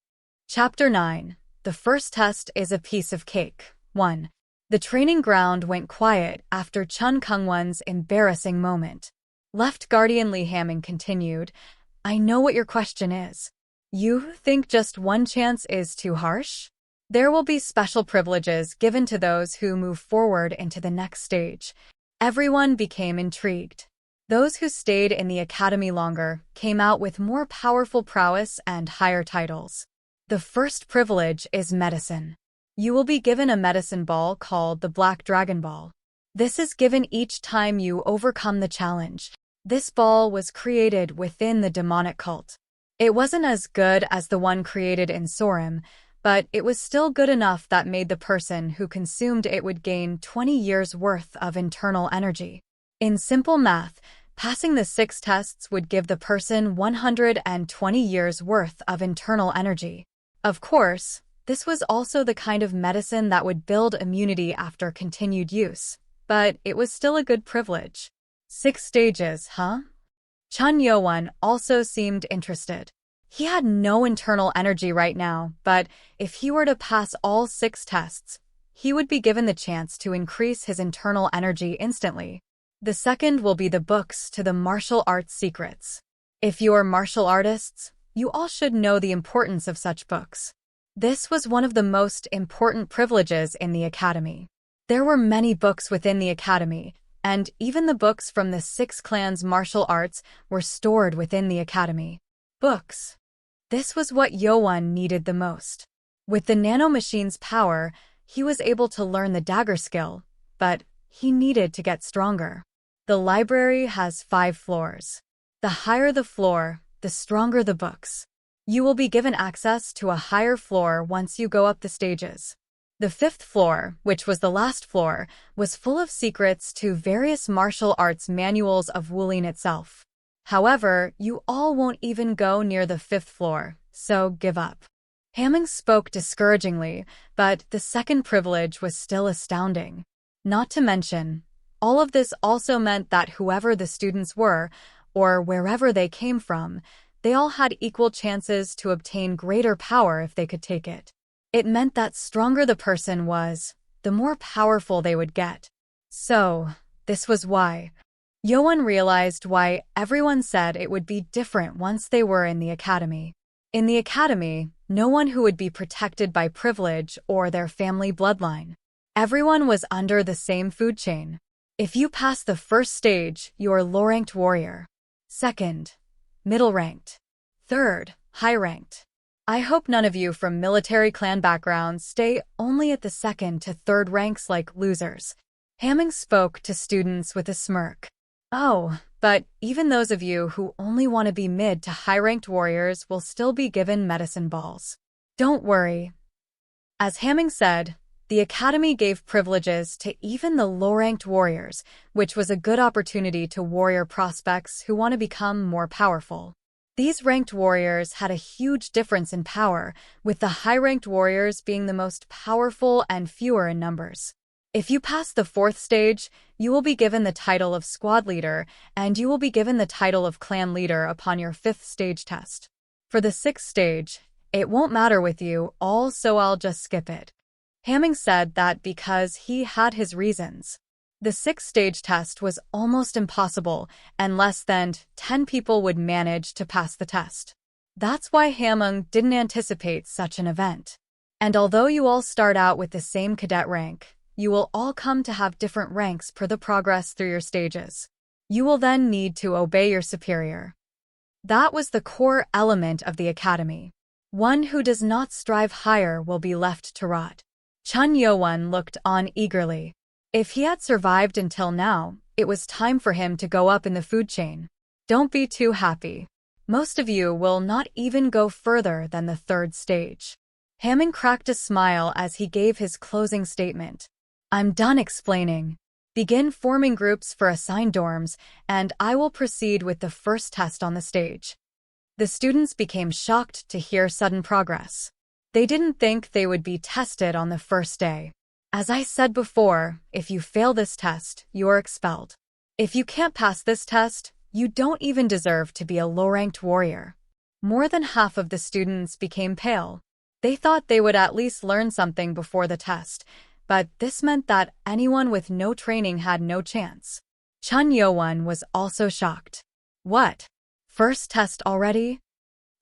A: Chapter 9. The first test is a piece of cake. 1. The training ground went quiet after Chun Kungwon's embarrassing moment. Left Guardian Li Hamming continued, "I know what your question is. You think just 1 chance is too harsh? There will be special privileges given to those who move forward into the next stage." Everyone became intrigued. Those who stayed in the academy longer came out with more powerful prowess and higher titles. The first privilege is medicine. You will be given a medicine ball called the Black Dragon Ball. This is given each time you overcome the challenge. This ball was created within the demonic cult. It wasn't as good as the one created in Sorim, but it was still good enough that made the person who consumed it would gain 20 years' worth of internal energy. In simple math, passing the 6 tests would give the person 120 years' worth of internal energy. Of course, this was also the kind of medicine that would build immunity after continued use, but it was still a good privilege. 6 stages, huh? Chun Yo-won also seemed interested. He had no internal energy right now, but if he were to pass all 6 tests, he would be given the chance to increase his internal energy instantly. The second will be the books to the martial arts secrets. If you are martial artists, you all should know the importance of such books. This was one of the most important privileges in the academy. There were many books within the academy, and even the books from the 6 clans' martial arts were stored within the academy. Books. This was what Yo-won needed the most. With the nano machine's power, he was able to learn the dagger skill, but he needed to get stronger. The library has 5 floors. The higher the floor, the stronger the books. You will be given access to a higher floor once you go up the stages. The 5th floor, which was the last floor, was full of secrets to various martial arts manuals of Wuling itself. However, you all won't even go near the 5th floor, so give up. Hamming spoke discouragingly, but the second privilege was still astounding. Not to mention, all of this also meant that whoever the students were, or wherever they came from, they all had equal chances to obtain greater power if they could take it. It meant that stronger the person was, the more powerful they would get. So, this was why. Yo-won realized why everyone said it would be different once they were in the academy. In the academy, no one who would be protected by privilege or their family bloodline. Everyone was under the same food chain. If you pass the first stage, you're low-ranked warrior. Second, middle-ranked. Third, high-ranked. I hope none of you from military clan backgrounds stay only at the 2nd to 3rd ranks like losers. Hamming spoke to students with a smirk. Oh, but even those of you who only want to be mid to high-ranked warriors will still be given medicine balls. Don't worry. As Hamming said, the academy gave privileges to even the low-ranked warriors, which was a good opportunity to warrior prospects who want to become more powerful. These ranked warriors had a huge difference in power, with the high-ranked warriors being the most powerful and fewer in numbers. If you pass the 4th stage, you will be given the title of squad leader, and you will be given the title of clan leader upon your 5th stage test. For the 6th stage, it won't matter with you all, so I'll just skip it. Hamming said that because he had his reasons. The 6th stage test was almost impossible, and less than 10 people would manage to pass the test. That's why Hamming didn't anticipate such an event. And although you all start out with the same cadet rank, you will all come to have different ranks per the progress through your stages. You will then need to obey your superior. That was the core element of the academy. One who does not strive higher will be left to rot. Chun Yo-won looked on eagerly. If he had survived until now, it was time for him to go up in the food chain. Don't be too happy. Most of you will not even go further than the 3rd stage. Hamming cracked a smile as he gave his closing statement. I'm done explaining. Begin forming groups for assigned dorms, and I will proceed with the first test on the stage. The students became shocked to hear sudden progress. They didn't think they would be tested on the first day. As I said before, if you fail this test, you're expelled. If you can't pass this test, you don't even deserve to be a low-ranked warrior. More than half of the students became pale. They thought they would at least learn something before the test, but this meant that anyone with no training had no chance. Chun Yo-won was also shocked. What? First test already?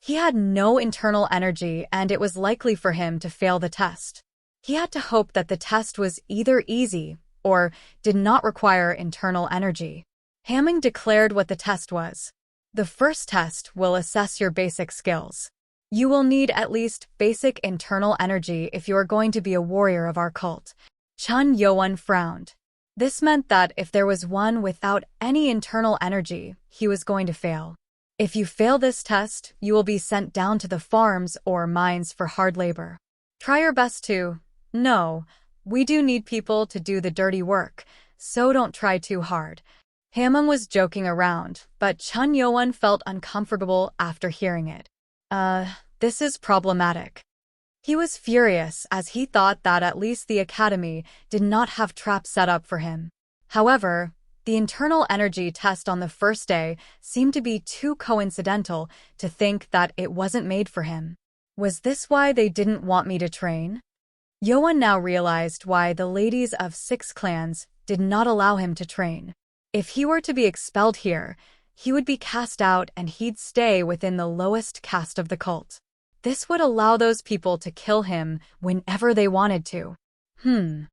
A: He had no internal energy, and it was likely for him to fail the test. He had to hope that the test was either easy or did not require internal energy. Hamming declared what the test was. The first test will assess your basic skills. You will need at least basic internal energy if you are going to be a warrior of our cult. Chun Yo-won frowned. This meant that if there was one without any internal energy, he was going to fail. If you fail this test, you will be sent down to the farms or mines for hard labor. Try your best to. No, we do need people to do the dirty work, so don't try too hard. Hamung was joking around, but Chun Yo-won felt uncomfortable after hearing it. This is problematic. He was furious as he thought that at least the academy did not have traps set up for him. However, the internal energy test on the first day seemed to be too coincidental to think that it wasn't made for him. Was this why they didn't want me to train? Yo-won now realized why the ladies of 6 clans did not allow him to train. If he were to be expelled here, he would be cast out and he'd stay within the lowest caste of the cult. This would allow those people to kill him whenever they wanted to. Chun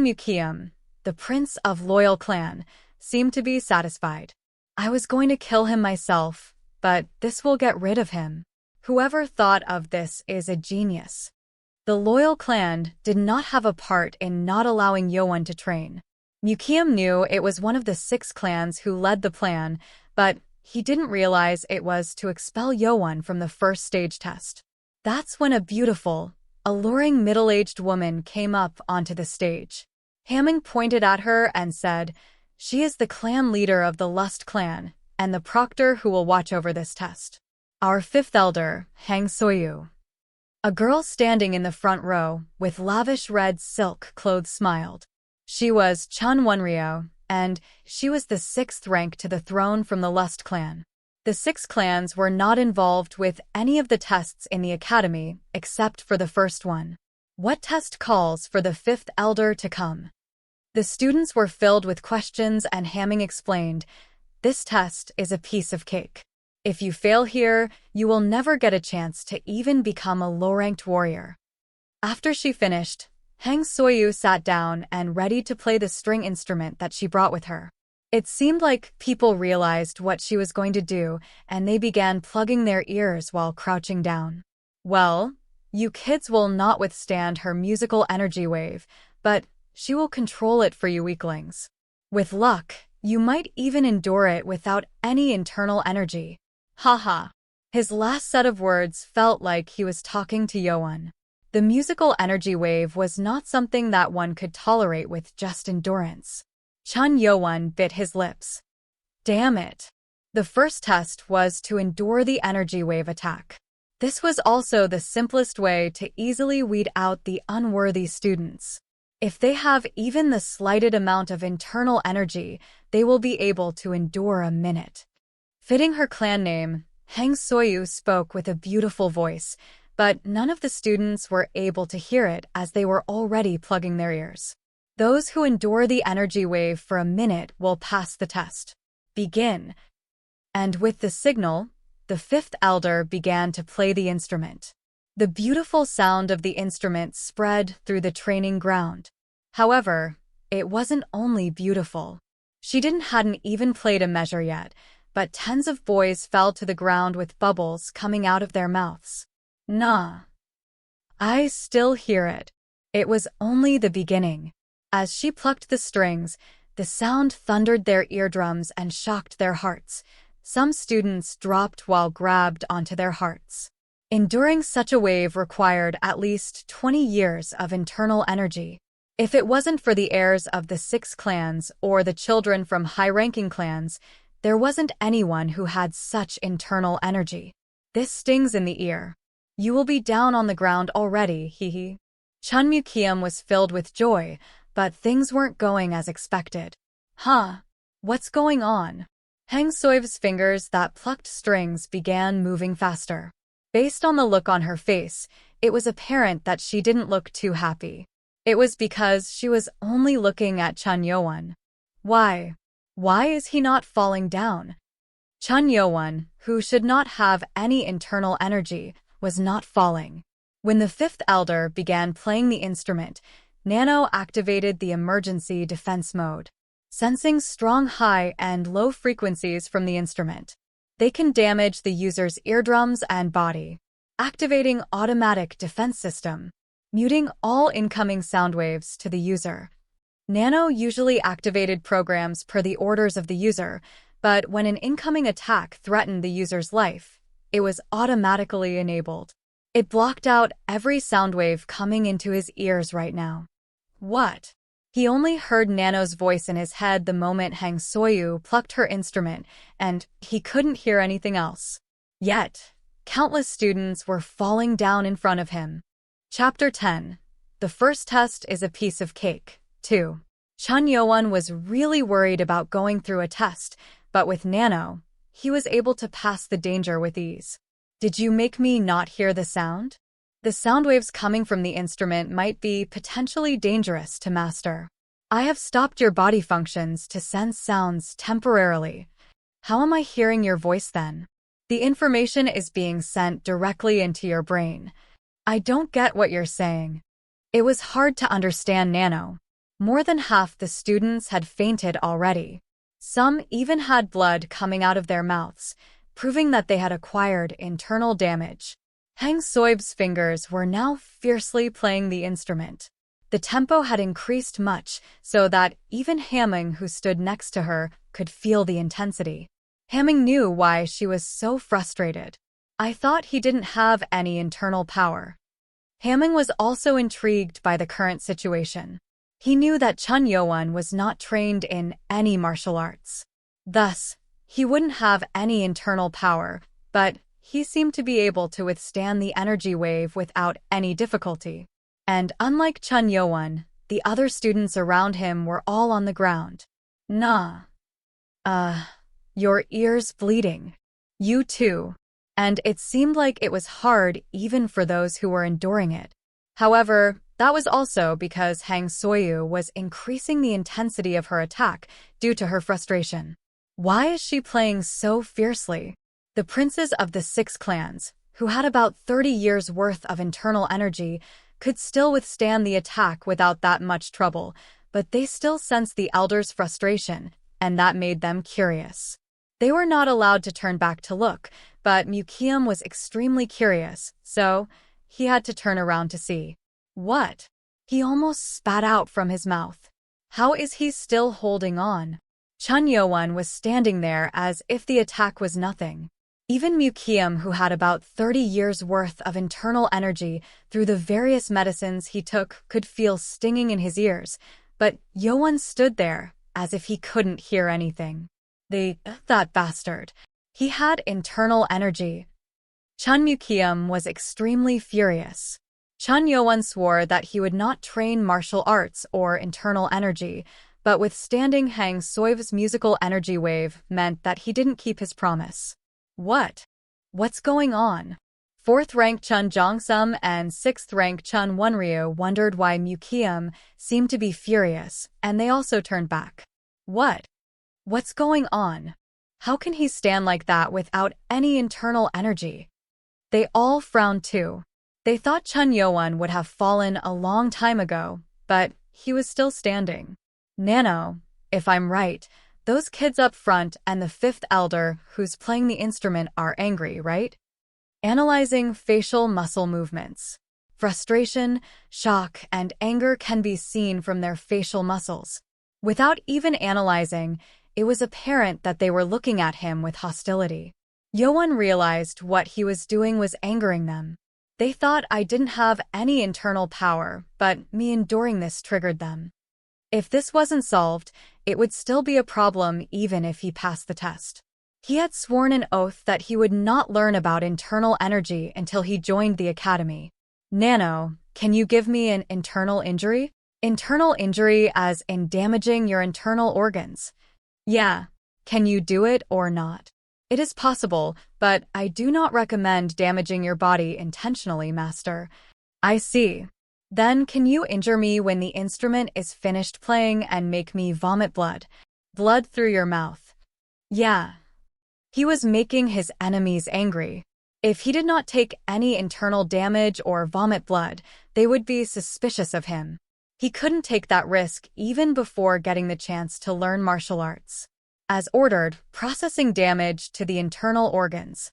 A: Mukium, the prince of Loyal Clan, seemed to be satisfied. I was going to kill him myself, but this will get rid of him. Whoever thought of this is a genius. The Loyal Clan did not have a part in not allowing Yo-won to train. Mukium knew it was one of the 6 clans who led the plan, but he didn't realize it was to expel Yo-won from the first stage test. That's when a beautiful, alluring middle-aged woman came up onto the stage. Hamung pointed at her and said, "She is the clan leader of the Lust clan, and the proctor who will watch over this test. Our 5th elder, Hang Soyu." A girl standing in the front row, with lavish red silk clothes smiled. She was Chun Wonryo, and she was the 6th rank to the throne from the Lust clan. The 6 clans were not involved with any of the tests in the academy, except for the first one. What test calls for the 5th elder to come? The students were filled with questions and Hamung explained, "This test is a piece of cake. If you fail here, you will never get a chance to even become a low-ranked warrior." After she finished, Hang Soyu sat down and ready to play the string instrument that she brought with her. It seemed like people realized what she was going to do, and they began plugging their ears while crouching down. Well, you kids will not withstand her musical energy wave, but she will control it for you weaklings. With luck, you might even endure it without any internal energy. Haha. His last set of words felt like he was talking to Yo-won. The musical energy wave was not something that one could tolerate with just endurance. Chun Yo-won bit his lips. Damn it. The first test was to endure the energy wave attack. This was also the simplest way to easily weed out the unworthy students. If they have even the slightest amount of internal energy, they will be able to endure a minute. Fitting her clan name, Hang Soyu spoke with a beautiful voice, but none of the students were able to hear it as they were already plugging their ears. Those who endure the energy wave for a minute will pass the test. Begin. And with the signal, the 5th elder began to play the instrument. The beautiful sound of the instrument spread through the training ground. However, it wasn't only beautiful. She hadn't even played a measure yet, but tens of boys fell to the ground with bubbles coming out of their mouths. Nah. I still hear it. It was only the beginning. As she plucked the strings, the sound thundered their eardrums and shocked their hearts. Some students dropped while grabbed onto their hearts. Enduring such a wave required at least 20 years of internal energy. If it wasn't for the heirs of the 6 clans or the children from high-ranking clans, there wasn't anyone who had such internal energy. This stings in the ear. You will be down on the ground already, hehe. Chun Mukium was filled with joy, but things weren't going as expected. Huh? What's going on? Hang Soyu's fingers that plucked strings began moving faster. Based on the look on her face, it was apparent that she didn't look too happy. It was because she was only looking at Chun Yo-won. Why? Why is he not falling down? Chun Yo-won, who should not have any internal energy, was not falling. When the 5th elder began playing the instrument, Nano activated the emergency defense mode. Sensing strong high and low frequencies from the instrument, they can damage the user's eardrums and body. activating automatic defense system, muting all incoming sound waves to the user. Nano usually activated programs per the orders of the user, but when an incoming attack threatened the user's life, it was automatically enabled. It blocked out every sound wave coming into his ears right now. What? He only heard Nano's voice in his head the moment Hang Soyu plucked her instrument, and he couldn't hear anything else. Yet, countless students were falling down in front of him. Chapter 10. The first test is a piece of cake. 2. Chun Yoan was really worried about going through a test, but with Nano, he was able to pass the danger with ease. Did you make me not hear the sound? The sound waves coming from the instrument might be potentially dangerous to master. I have stopped your body functions to sense sounds temporarily. How am I hearing your voice then? The information is being sent directly into your brain. I don't get what you're saying. It was hard to understand Nano. More than half the students had fainted already. Some even had blood coming out of their mouths, proving that they had acquired internal damage. Hang Soib's fingers were now fiercely playing the instrument. The tempo had increased much, so that even Hamming, who stood next to her, could feel the intensity. Hamming knew why she was so frustrated. I thought he didn't have any internal power. Hamming was also intrigued by the current situation. He knew that Chun Yoan was not trained in any martial arts. Thus, he wouldn't have any internal power, but he seemed to be able to withstand the energy wave without any difficulty. And unlike Chun Yoan, the other students around him were all on the ground. Nah. Your ear's bleeding. You too. And it seemed like it was hard even for those who were enduring it. However, that was also because Hang Soyu was increasing the intensity of her attack due to her frustration. Why is she playing so fiercely? The princes of the 6 clans, who had about 30 years' worth of internal energy, could still withstand the attack without that much trouble, but they still sensed the elder's frustration, and that made them curious. They were not allowed to turn back to look, but Mukium was extremely curious, so he had to turn around to see. What? He almost spat out from his mouth. How is he still holding on? Chun Yoan was standing there as if the attack was nothing. Even Mukium, who had about 30 years' worth of internal energy through the various medicines he took, could feel stinging in his ears, but Yoan stood there as if he couldn't hear anything. That bastard. He had internal energy. Chun Mukium was extremely furious. Chun Yoan swore that he would not train martial arts or internal energy, but withstanding Hang Soib's musical energy wave meant that he didn't keep his promise. What? What's going on? 4th rank Chun Jongsum and 6th rank Chun Wonryu wondered why Mukium seemed to be furious, and they also turned back. What? What's going on? How can he stand like that without any internal energy? They all frowned too. They thought Chun Yoan would have fallen a long time ago, but he was still standing. Nano, if I'm right, those kids up front and the 5th elder who's playing the instrument are angry, right? Analyzing facial muscle movements. Frustration, shock, and anger can be seen from their facial muscles. Without even analyzing, it was apparent that they were looking at him with hostility. Yoan realized what he was doing was angering them. They thought I didn't have any internal power, but me enduring this triggered them. If this wasn't solved, it would still be a problem even if he passed the test. He had sworn an oath that he would not learn about internal energy until he joined the academy. Nano, can you give me an internal injury? Internal injury as in damaging your internal organs. Yeah. Can you do it or not? It is possible, but I do not recommend damaging your body intentionally, Master. I see. Then can you injure me when the instrument is finished playing and make me vomit blood? Blood through your mouth. Yeah. He was making his enemies angry. If he did not take any internal damage or vomit blood, they would be suspicious of him. He couldn't take that risk even before getting the chance to learn martial arts. As ordered, processing damage to the internal organs.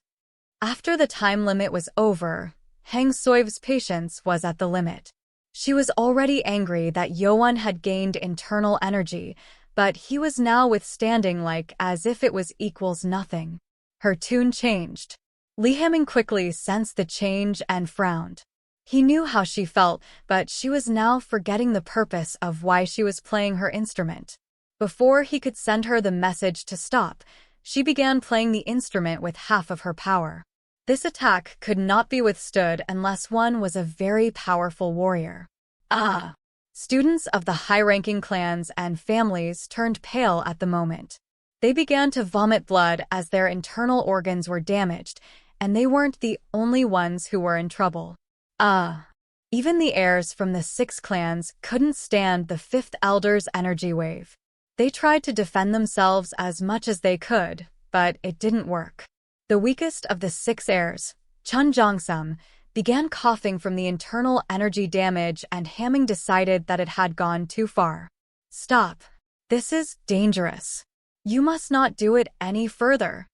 A: After the time limit was over, Hang Soi's patience was at the limit. She was already angry that Yoan had gained internal energy, but he was now withstanding as if it was equals nothing. Her tune changed. Li Hamming quickly sensed the change and frowned. He knew how she felt, but she was now forgetting the purpose of why she was playing her instrument. Before he could send her the message to stop, she began playing the instrument with half of her power. This attack could not be withstood unless one was a very powerful warrior. Students of the high-ranking clans and families turned pale at the moment. They began to vomit blood as their internal organs were damaged, and they weren't the only ones who were in trouble. Even the heirs from the 6 clans couldn't stand the 5th elder's energy wave. They tried to defend themselves as much as they could, but it didn't work. The weakest of the 6 heirs, Chun Jongsum, began coughing from the internal energy damage, and Hamming decided that it had gone too far. Stop. This is dangerous. You must not do it any further.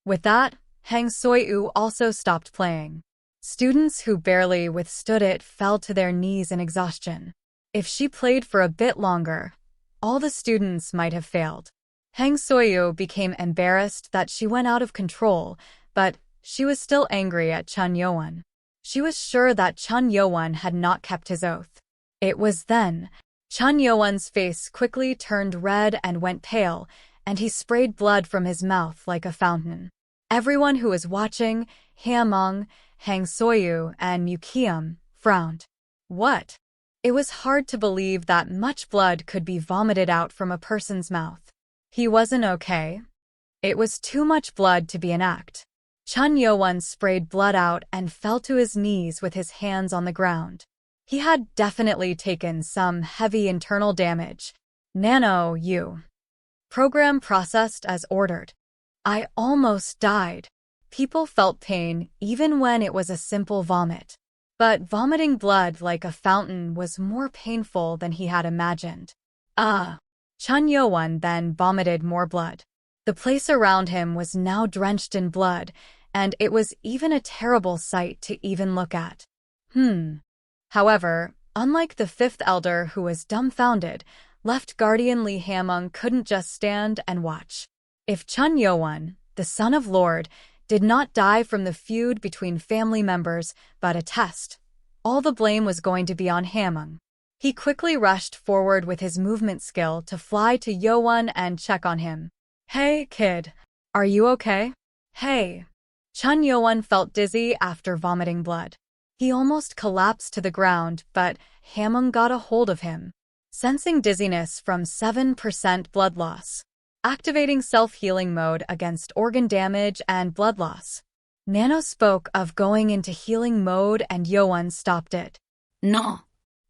A: With that, Hang Soyu also stopped playing. Students who barely withstood it fell to their knees in exhaustion. If she played for a bit longer, all the students might have failed. Hang Soyu became embarrassed that she went out of control, but she was still angry at Chun Yoan. She was sure that Chun Yoan had not kept his oath. It was then. Chun Yoan's face quickly turned red and went pale, and he sprayed blood from his mouth like a fountain. Everyone who was watching, Hamming, Hang Soyu, and Mukium, frowned. What? It was hard to believe that much blood could be vomited out from a person's mouth. He wasn't okay. It was too much blood to be an act. Chun Yoan sprayed blood out and fell to his knees with his hands on the ground. He had definitely taken some heavy internal damage. Nano, you. Program processed as ordered. I almost died. People felt pain even when it was a simple vomit. But vomiting blood like a fountain was more painful than he had imagined. Chun Yoan then vomited more blood. The place around him was now drenched in blood, and it was even a terrible sight to even look at. However, unlike the 5th elder who was dumbfounded, left guardian Li Hamming couldn't just stand and watch. If Chun Yoan, the son of Lord, did not die from the feud between family members but a test, all the blame was going to be on Hamming. He quickly rushed forward with his movement skill to fly to Yoan and check on him. Hey, kid. Are you okay? Hey. Chun Yoan felt dizzy after vomiting blood. He almost collapsed to the ground, but Hamming got a hold of him. Sensing dizziness from 7% blood loss. Activating self-healing mode against organ damage and blood loss. Nano spoke of going into healing mode and Yoan stopped it.
B: No.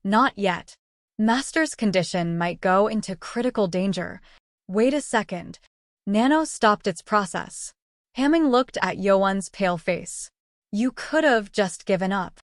A: Not yet. Master's condition might go into critical danger. Wait a second. Nano stopped its process. Hamming looked at Yoan's pale face. You could have just given up.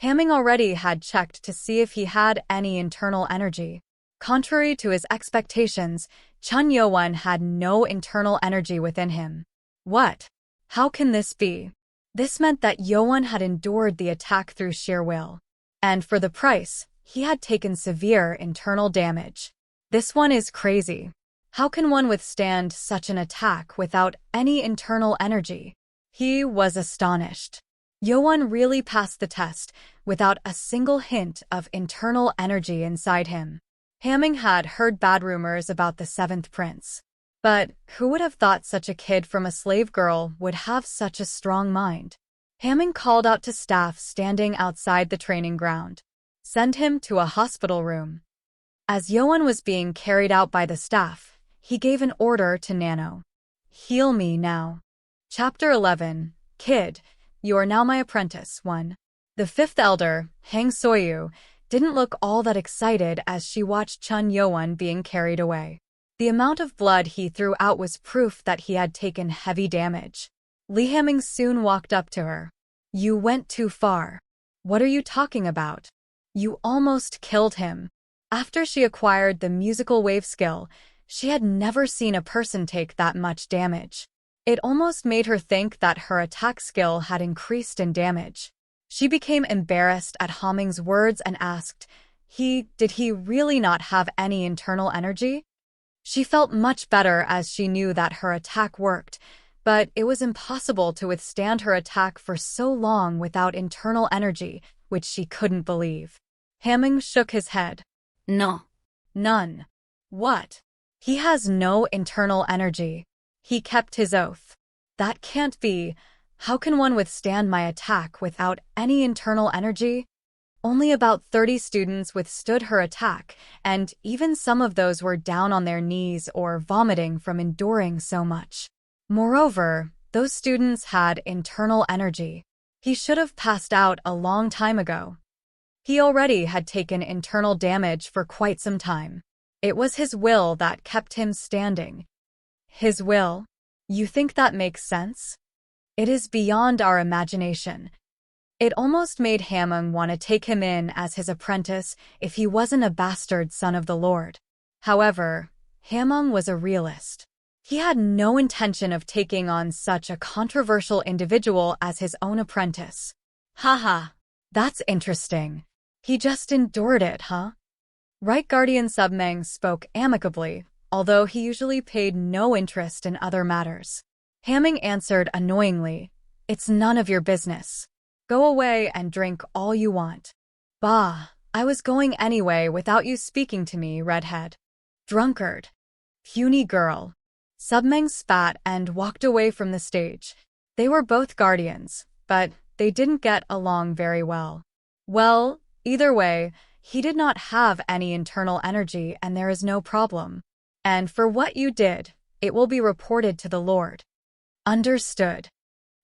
A: Hamming already had checked to see if he had any internal energy. Contrary to his expectations, Chun Yoan had no internal energy within him. What? How can this be? This meant that Yoan had endured the attack through sheer will. And for the price, he had taken severe internal damage. This one is crazy. How can one withstand such an attack without any internal energy? He was astonished. Yoan really passed the test without a single hint of internal energy inside him. Hamming had heard bad rumors about the 7th prince. But who would have thought such a kid from a slave girl would have such a strong mind? Hamming called out to staff standing outside the training ground. Send him to a hospital room. As Yoan was being carried out by the staff, he gave an order to Nano. Heal me now. Chapter 11. Kid, you are now my apprentice. 1. The 5th elder, Hang Soyu, didn't look all that excited as she watched Chun Yoan being carried away. The amount of blood he threw out was proof that he had taken heavy damage. Li Hamming soon walked up to her. You went too far. What are you talking about? You almost killed him. After she acquired the musical wave skill, she had never seen a person take that much damage. It almost made her think that her attack skill had increased in damage. She became embarrassed at Haming's words and asked, Did he really not have any internal energy? She felt much better as she knew that her attack worked, but it was impossible to withstand her attack for so long without internal energy, which she couldn't believe. Haming shook his head.
B: No.
A: None. What? He has no internal energy. He kept his oath. That can't be. How can one withstand my attack without any internal energy? Only about 30 students withstood her attack, and even some of those were down on their knees or vomiting from enduring so much. Moreover, those students had internal energy. He should have passed out a long time ago. He already had taken internal damage for quite some time. It was his will that kept him standing. His will? You think that makes sense? It is beyond our imagination. It almost made Haming want to take him in as his apprentice if he wasn't a bastard son of the Lord. However, Haming was a realist. He had no intention of taking on such a controversial individual as his own apprentice. Haha, that's interesting. He just endured it, huh? Right Guardian Submeng spoke amicably, although he usually paid no interest in other matters. Haming answered annoyingly, It's none of your business. Go away and drink all you want. Bah, I was going anyway without you speaking to me, redhead. Drunkard. Puny girl. Submeng spat and walked away from the stage. They were both guardians, but they didn't get along very well. Well, either way, he did not have any internal energy and there is no problem. And for what you did, it will be reported to the Lord. Understood.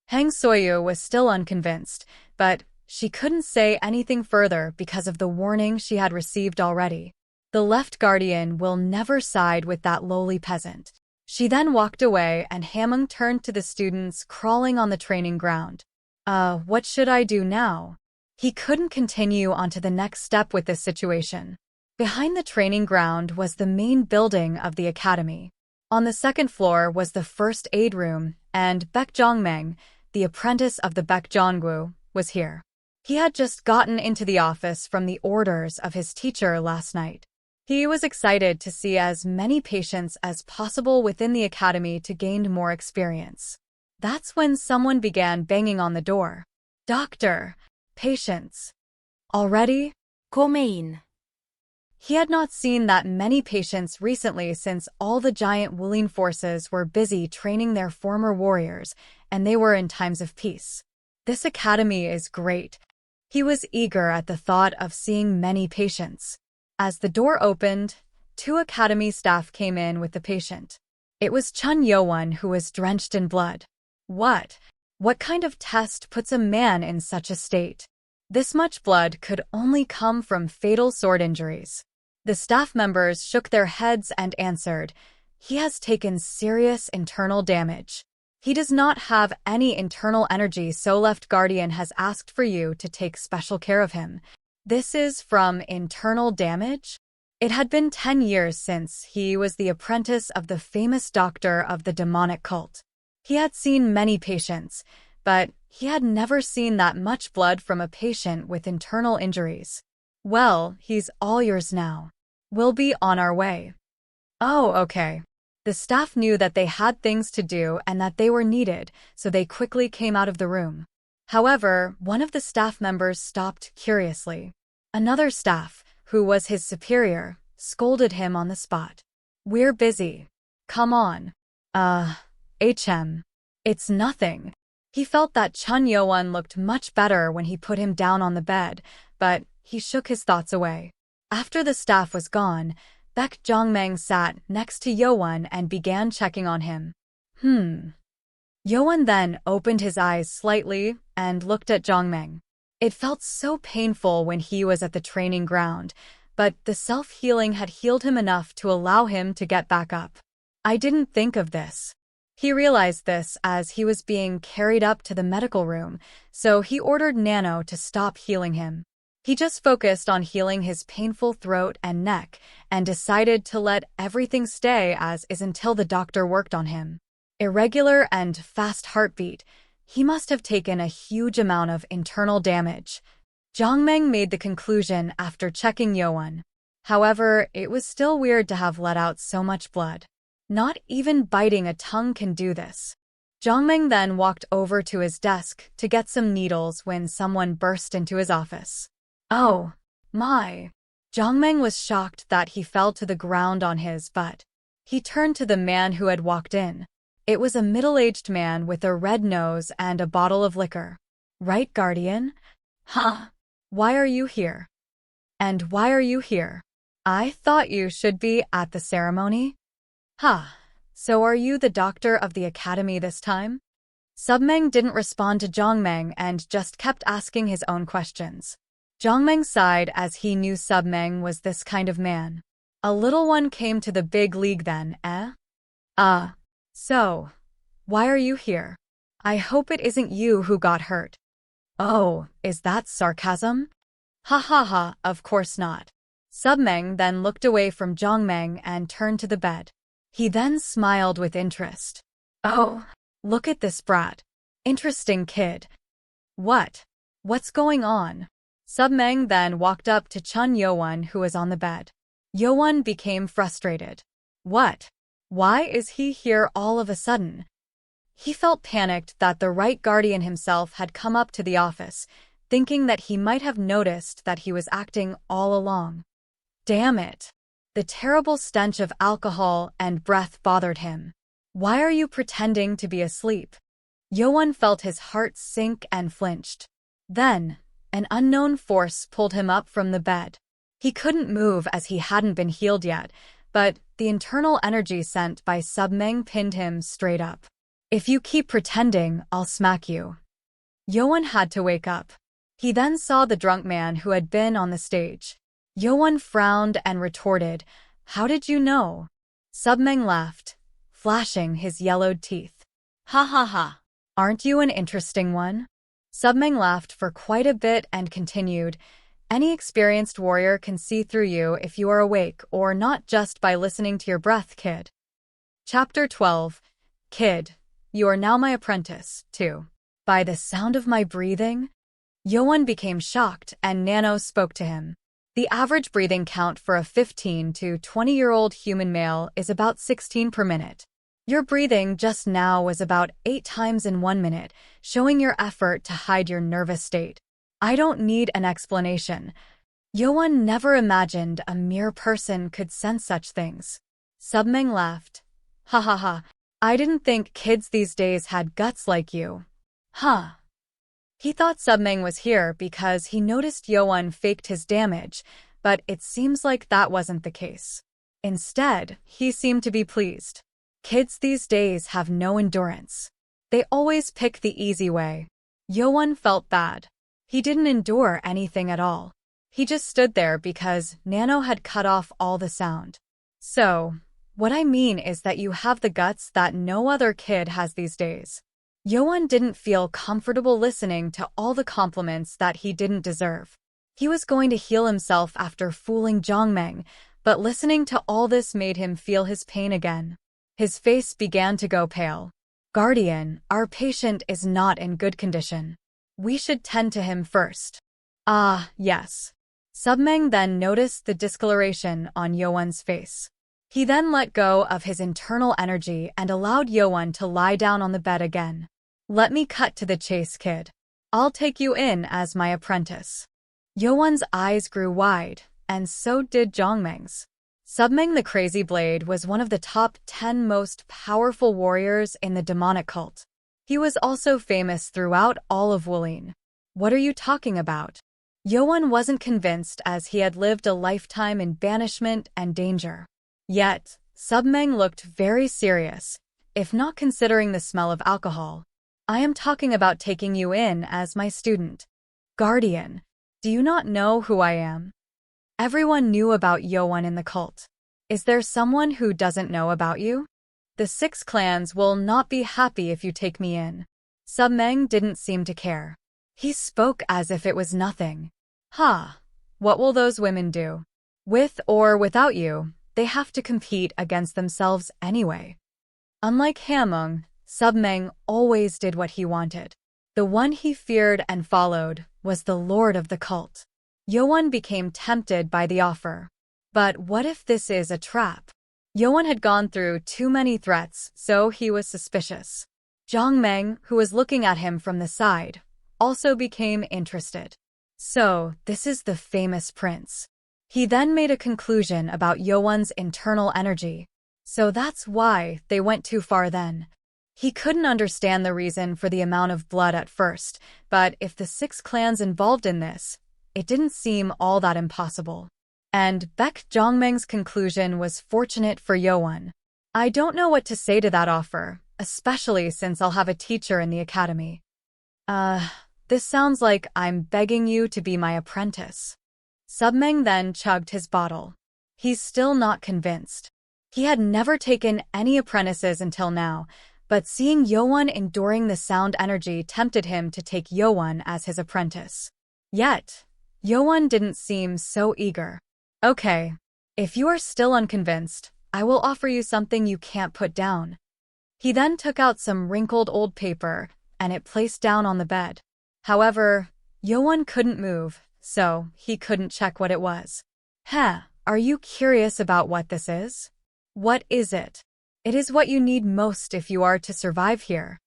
A: Hang Soyu was still unconvinced, but she couldn't say anything further because of the warning she had received already. The left guardian will never side with that lowly peasant. She then walked away and Haming turned to the students crawling on the training ground. What should I do now? He couldn't continue on to the next step with this situation. Behind the training ground was the main building of the academy. On the second floor was the first aid room, and Baek Jongmeng, the apprentice of the Baek Jonggu, was here. He had just gotten into the office from the orders of his teacher last night. He was excited to see as many patients as possible within the academy to gain more experience. That's when someone began banging on the door. Doctor, patients. Already?
B: Come in.
A: He had not seen that many patients recently since all the giant Wuling forces were busy training their former warriors, and they were in times of peace. This academy is great. He was eager at the thought of seeing many patients. As the door opened, 2 academy staff came in with the patient. It was Chun Yowan who was drenched in blood. What kind of test puts a man in such a state? This much blood could only come from fatal sword injuries. The staff members shook their heads and answered, He has taken serious internal damage. He does not have any internal energy, so Left Guardian has asked for you to take special care of him. This is from internal damage? It had been 10 years since he was the apprentice of the famous doctor of the demonic cult. He had seen many patients, but he had never seen that much blood from a patient with internal injuries. Well, he's all yours now. We'll be on our way. Oh, okay. The staff knew that they had things to do and that they were needed, so they quickly came out of the room. However, one of the staff members stopped curiously. Another staff, who was his superior, scolded him on the spot. We're busy. Come on. It's nothing. He felt that Chun Yowan looked much better when he put him down on the bed, but he shook his thoughts away. After the staff was gone, Baek Jongmeng sat next to Yowan and began checking on him. Yowan then opened his eyes slightly and looked at Jongmeng. It felt so painful when he was at the training ground, but the self-healing had healed him enough to allow him to get back up. I didn't think of this. He realized this as he was being carried up to the medical room, so he ordered Nano to stop healing him. He just focused on healing his painful throat and neck and decided to let everything stay as is until the doctor worked on him. irregular and fast heartbeat. He must have taken a huge amount of internal damage. Jiang Meng made the conclusion after checking Yuan. However, it was still weird to have let out so much blood. Not even biting a tongue can do this. Jiang Meng then walked over to his desk to get some needles when someone burst into his office. Oh, my. Jiang Meng was shocked that he fell to the ground on his butt. He turned to the man who had walked in. It was a middle-aged man with a red nose and a bottle of liquor. Right, Guardian? Huh? Why are you here? And why are you here? I thought you should be at the ceremony. Huh. So are you the doctor of the academy this time? Submeng didn't respond to Jiang Meng and just kept asking his own questions. Jiang Meng sighed as he knew Submeng was this kind of man. A little one came to the big league then, eh? So, why are you here? I hope it isn't you who got hurt. Oh, is that sarcasm? Ha ha ha, of course not. Submeng then looked away from Jiang Meng and turned to the bed. He then smiled with interest. Oh, look at this brat. Interesting kid. What's going on? Submeng then walked up to Chun Yowan, who was on the bed. Yowan became frustrated. What? Why is he here all of a sudden? He felt panicked that the right guardian himself had come up to the office, thinking that he might have noticed that he was acting all along. Damn it. The terrible stench of alcohol and breath bothered him. Why are you pretending to be asleep? Yowan felt his heart sink and flinched. Then, an unknown force pulled him up from the bed. He couldn't move as he hadn't been healed yet, but the internal energy sent by Submeng pinned him straight up. If you keep pretending, I'll smack you. Yowan had to wake up. He then saw the drunk man who had been on the stage. Yowan frowned and retorted, How did you know? Submeng laughed, flashing his yellowed teeth. Ha ha ha. Aren't you an interesting one? Submeng laughed for quite a bit and continued, Any experienced warrior can see through you if you are awake or not just by listening to your breath, kid. Chapter 12. Kid, you are now my apprentice, too. By the sound of my breathing? Yowan became shocked and Nano spoke to him. The average breathing count for a 15 to 20-year-old human male is about 16 per minute. Your breathing just now was about 8 times in 1 minute, showing your effort to hide your nervous state. I don't need an explanation. Yowan never imagined a mere person could sense such things. Submeng laughed. Ha ha ha. I didn't think kids these days had guts like you. Huh. He thought Submeng was here because he noticed Yowan faked his damage, but it seems like that wasn't the case. Instead, he seemed to be pleased. Kids these days have no endurance. They always pick the easy way. Yowan felt bad. He didn't endure anything at all. He just stood there because Nano had cut off all the sound. So, what I mean is that you have the guts that no other kid has these days. Yowan didn't feel comfortable listening to all the compliments that he didn't deserve. He was going to heal himself after fooling Jiang Meng, but listening to all this made him feel his pain again. His face began to go pale. Guardian, our patient is not in good condition. We should tend to him first. Ah, yes. Submeng then noticed the discoloration on Yowan's face. He then let go of his internal energy and allowed Yowan to lie down on the bed again. Let me cut to the chase, kid. I'll take you in as my apprentice. Yowan's eyes grew wide, and so did Jiang Meng's. Submeng the Crazy Blade was one of the top 10 most powerful warriors in the demonic cult. He was also famous throughout all of Wulin. What are you talking about? Yowan wasn't convinced as he had lived a lifetime in banishment and danger. Yet, Submeng looked very serious, if not considering the smell of alcohol. I am talking about taking you in as my student. Guardian, do you not know who I am? Everyone knew about Yowan in the cult. Is there someone who doesn't know about you? The 6 clans will not be happy if you take me in. Submeng didn't seem to care. He spoke as if it was nothing. What will those women do? With or without you, they have to compete against themselves anyway. Unlike Hamung, Submeng always did what he wanted. The one he feared and followed was the lord of the cult. Yoan became tempted by the offer. But what if this is a trap? Yoan had gone through too many threats, so he was suspicious. Zhang Meng, who was looking at him from the side, also became interested. So, this is the famous prince. He then made a conclusion about Yoan's internal energy. So that's why they went too far then. He couldn't understand the reason for the amount of blood at first, but if the 6 clans involved in this, it didn't seem all that impossible. And Baek Zhongmeng's conclusion was fortunate for Yoan. I don't know what to say to that offer, especially since I'll have a teacher in the academy. This sounds like I'm begging you to be my apprentice. Submeng then chugged his bottle. He's still not convinced. He had never taken any apprentices until now, but seeing Yoan enduring the sound energy tempted him to take Yoan as his apprentice. Yet, Yoan didn't seem so eager. Okay, if you are still unconvinced, I will offer you something you can't put down. He then took out some wrinkled old paper, and it placed down on the bed. However, Yoan couldn't move, so he couldn't check what it was. Are you curious about what this is? What is it? It is what you need most if you are to survive here.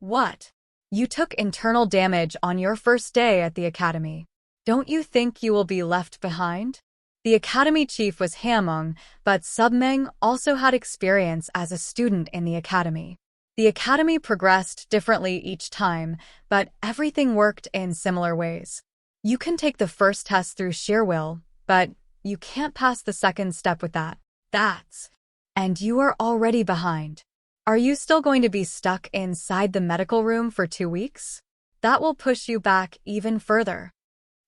A: What? You took internal damage on your first day at the academy. Don't you think you will be left behind? The academy chief was Hamung, but Submeng also had experience as a student in the academy. The academy progressed differently each time, but everything worked in similar ways. You can take the first test through sheer will, but you can't pass the second step with that. And you are already behind. Are you still going to be stuck inside the medical room for 2 weeks? That will push you back even further.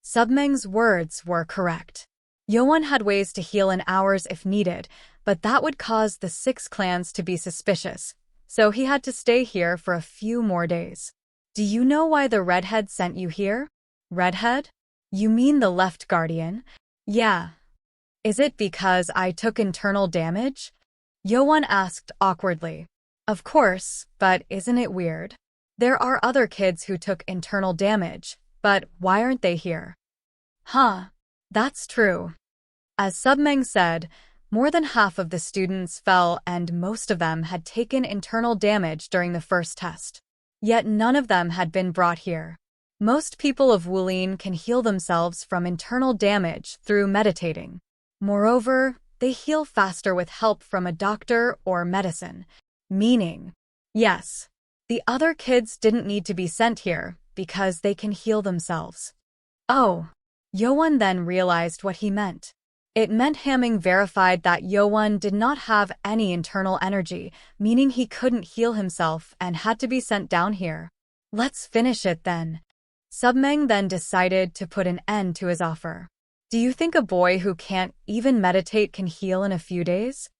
A: Submeng's words were correct. Yoan had ways to heal in hours if needed, but that would cause the 6 clans to be suspicious, so he had to stay here for a few more days. Do you know why the redhead sent you here? Redhead? You mean the left guardian? Yeah. Is it because I took internal damage? Yoan asked awkwardly. Of course, but isn't it weird? There are other kids who took internal damage, but why aren't they here? That's true. As Submeng said, more than half of the students fell and most of them had taken internal damage during the first test. Yet none of them had been brought here. Most people of Wulin can heal themselves from internal damage through meditating. Moreover, they heal faster with help from a doctor or medicine. Meaning, yes, the other kids didn't need to be sent here because they can heal themselves. Oh, Yoan then realized what he meant. It meant Haming verified that Yoan did not have any internal energy, meaning he couldn't heal himself and had to be sent down here. Let's finish it then. Submeng then decided to put an end to his offer. Do you think a boy who can't even meditate can heal in a few days?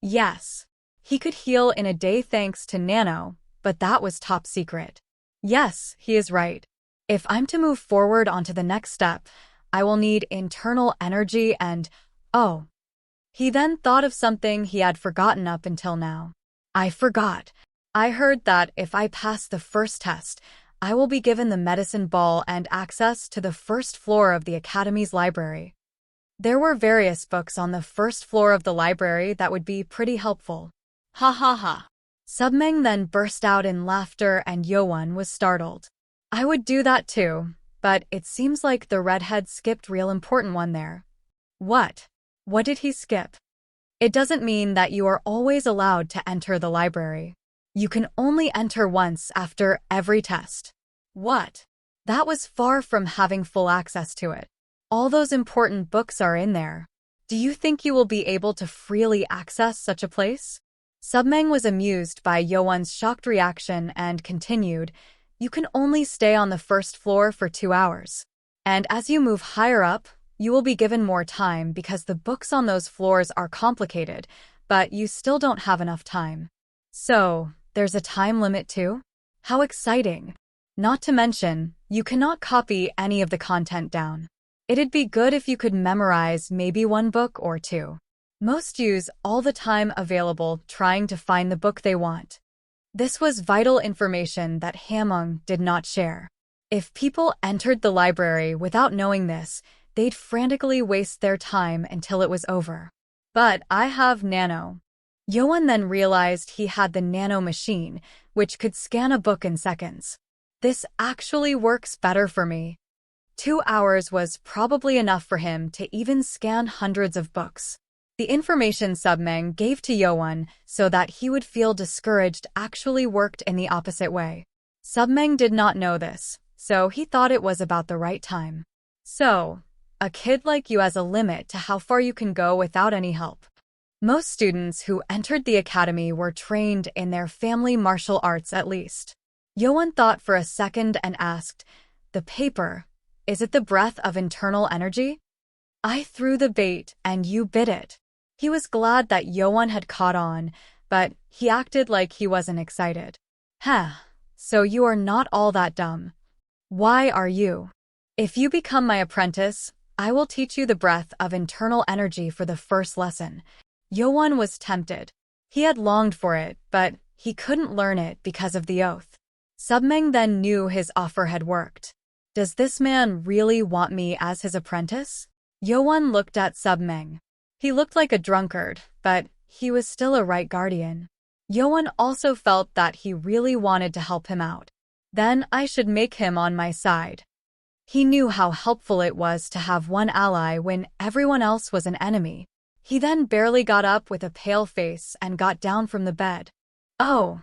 A: Yes. He could heal in a day thanks to Nano, but that was top secret. Yes, he is right. If I'm to move forward onto the next step, I will need internal energy and, He then thought of something he had forgotten up until now. I forgot. I heard that if I pass the first test, I will be given the medicine ball and access to the first floor of the Academy's library. There were various books on the first floor of the library that would be pretty helpful. Ha ha ha. Submeng then burst out in laughter and Yoan was startled. I would do that too, but it seems like the redhead skipped real important one there. What? What did he skip? It doesn't mean that you are always allowed to enter the library. You can only enter once after every test. What? That was far from having full access to it. All those important books are in there. Do you think you will be able to freely access such a place? Submeng was amused by Yoan's shocked reaction and continued, You can only stay on the first floor for 2 hours. And as you move higher up, you will be given more time because the books on those floors are complicated, but you still don't have enough time. So, there's a time limit too? How exciting! Not to mention, you cannot copy any of the content down. It'd be good if you could memorize maybe 1 book or 2. Most use all the time available trying to find the book they want. This was vital information that Hamung did not share. If people entered the library without knowing this, they'd frantically waste their time until it was over. But I have Nano. Yoan then realized he had the Nano machine, which could scan a book in seconds. This actually works better for me. 2 hours was probably enough for him to even scan hundreds of books. The information Submeng gave to Yoan so that he would feel discouraged actually worked in the opposite way. Submeng did not know this, so he thought it was about the right time. So, a kid like you has a limit to how far you can go without any help. Most students who entered the academy were trained in their family martial arts at least. Yoan thought for a second and asked, "The paper, is it the breath of internal energy?" I threw the bait and you bit it. He was glad that Yoan had caught on, but he acted like he wasn't excited. So you are not all that dumb. Why are you? If you become my apprentice, I will teach you the breath of internal energy for the first lesson. Yoan was tempted. He had longed for it, but he couldn't learn it because of the oath. Submeng then knew his offer had worked. Does this man really want me as his apprentice? Yoan looked at Submeng. He looked like a drunkard, but he was still a right guardian. Yoan also felt that he really wanted to help him out. Then I should make him on my side. He knew how helpful it was to have one ally when everyone else was an enemy. He then barely got up with a pale face and got down from the bed. Oh.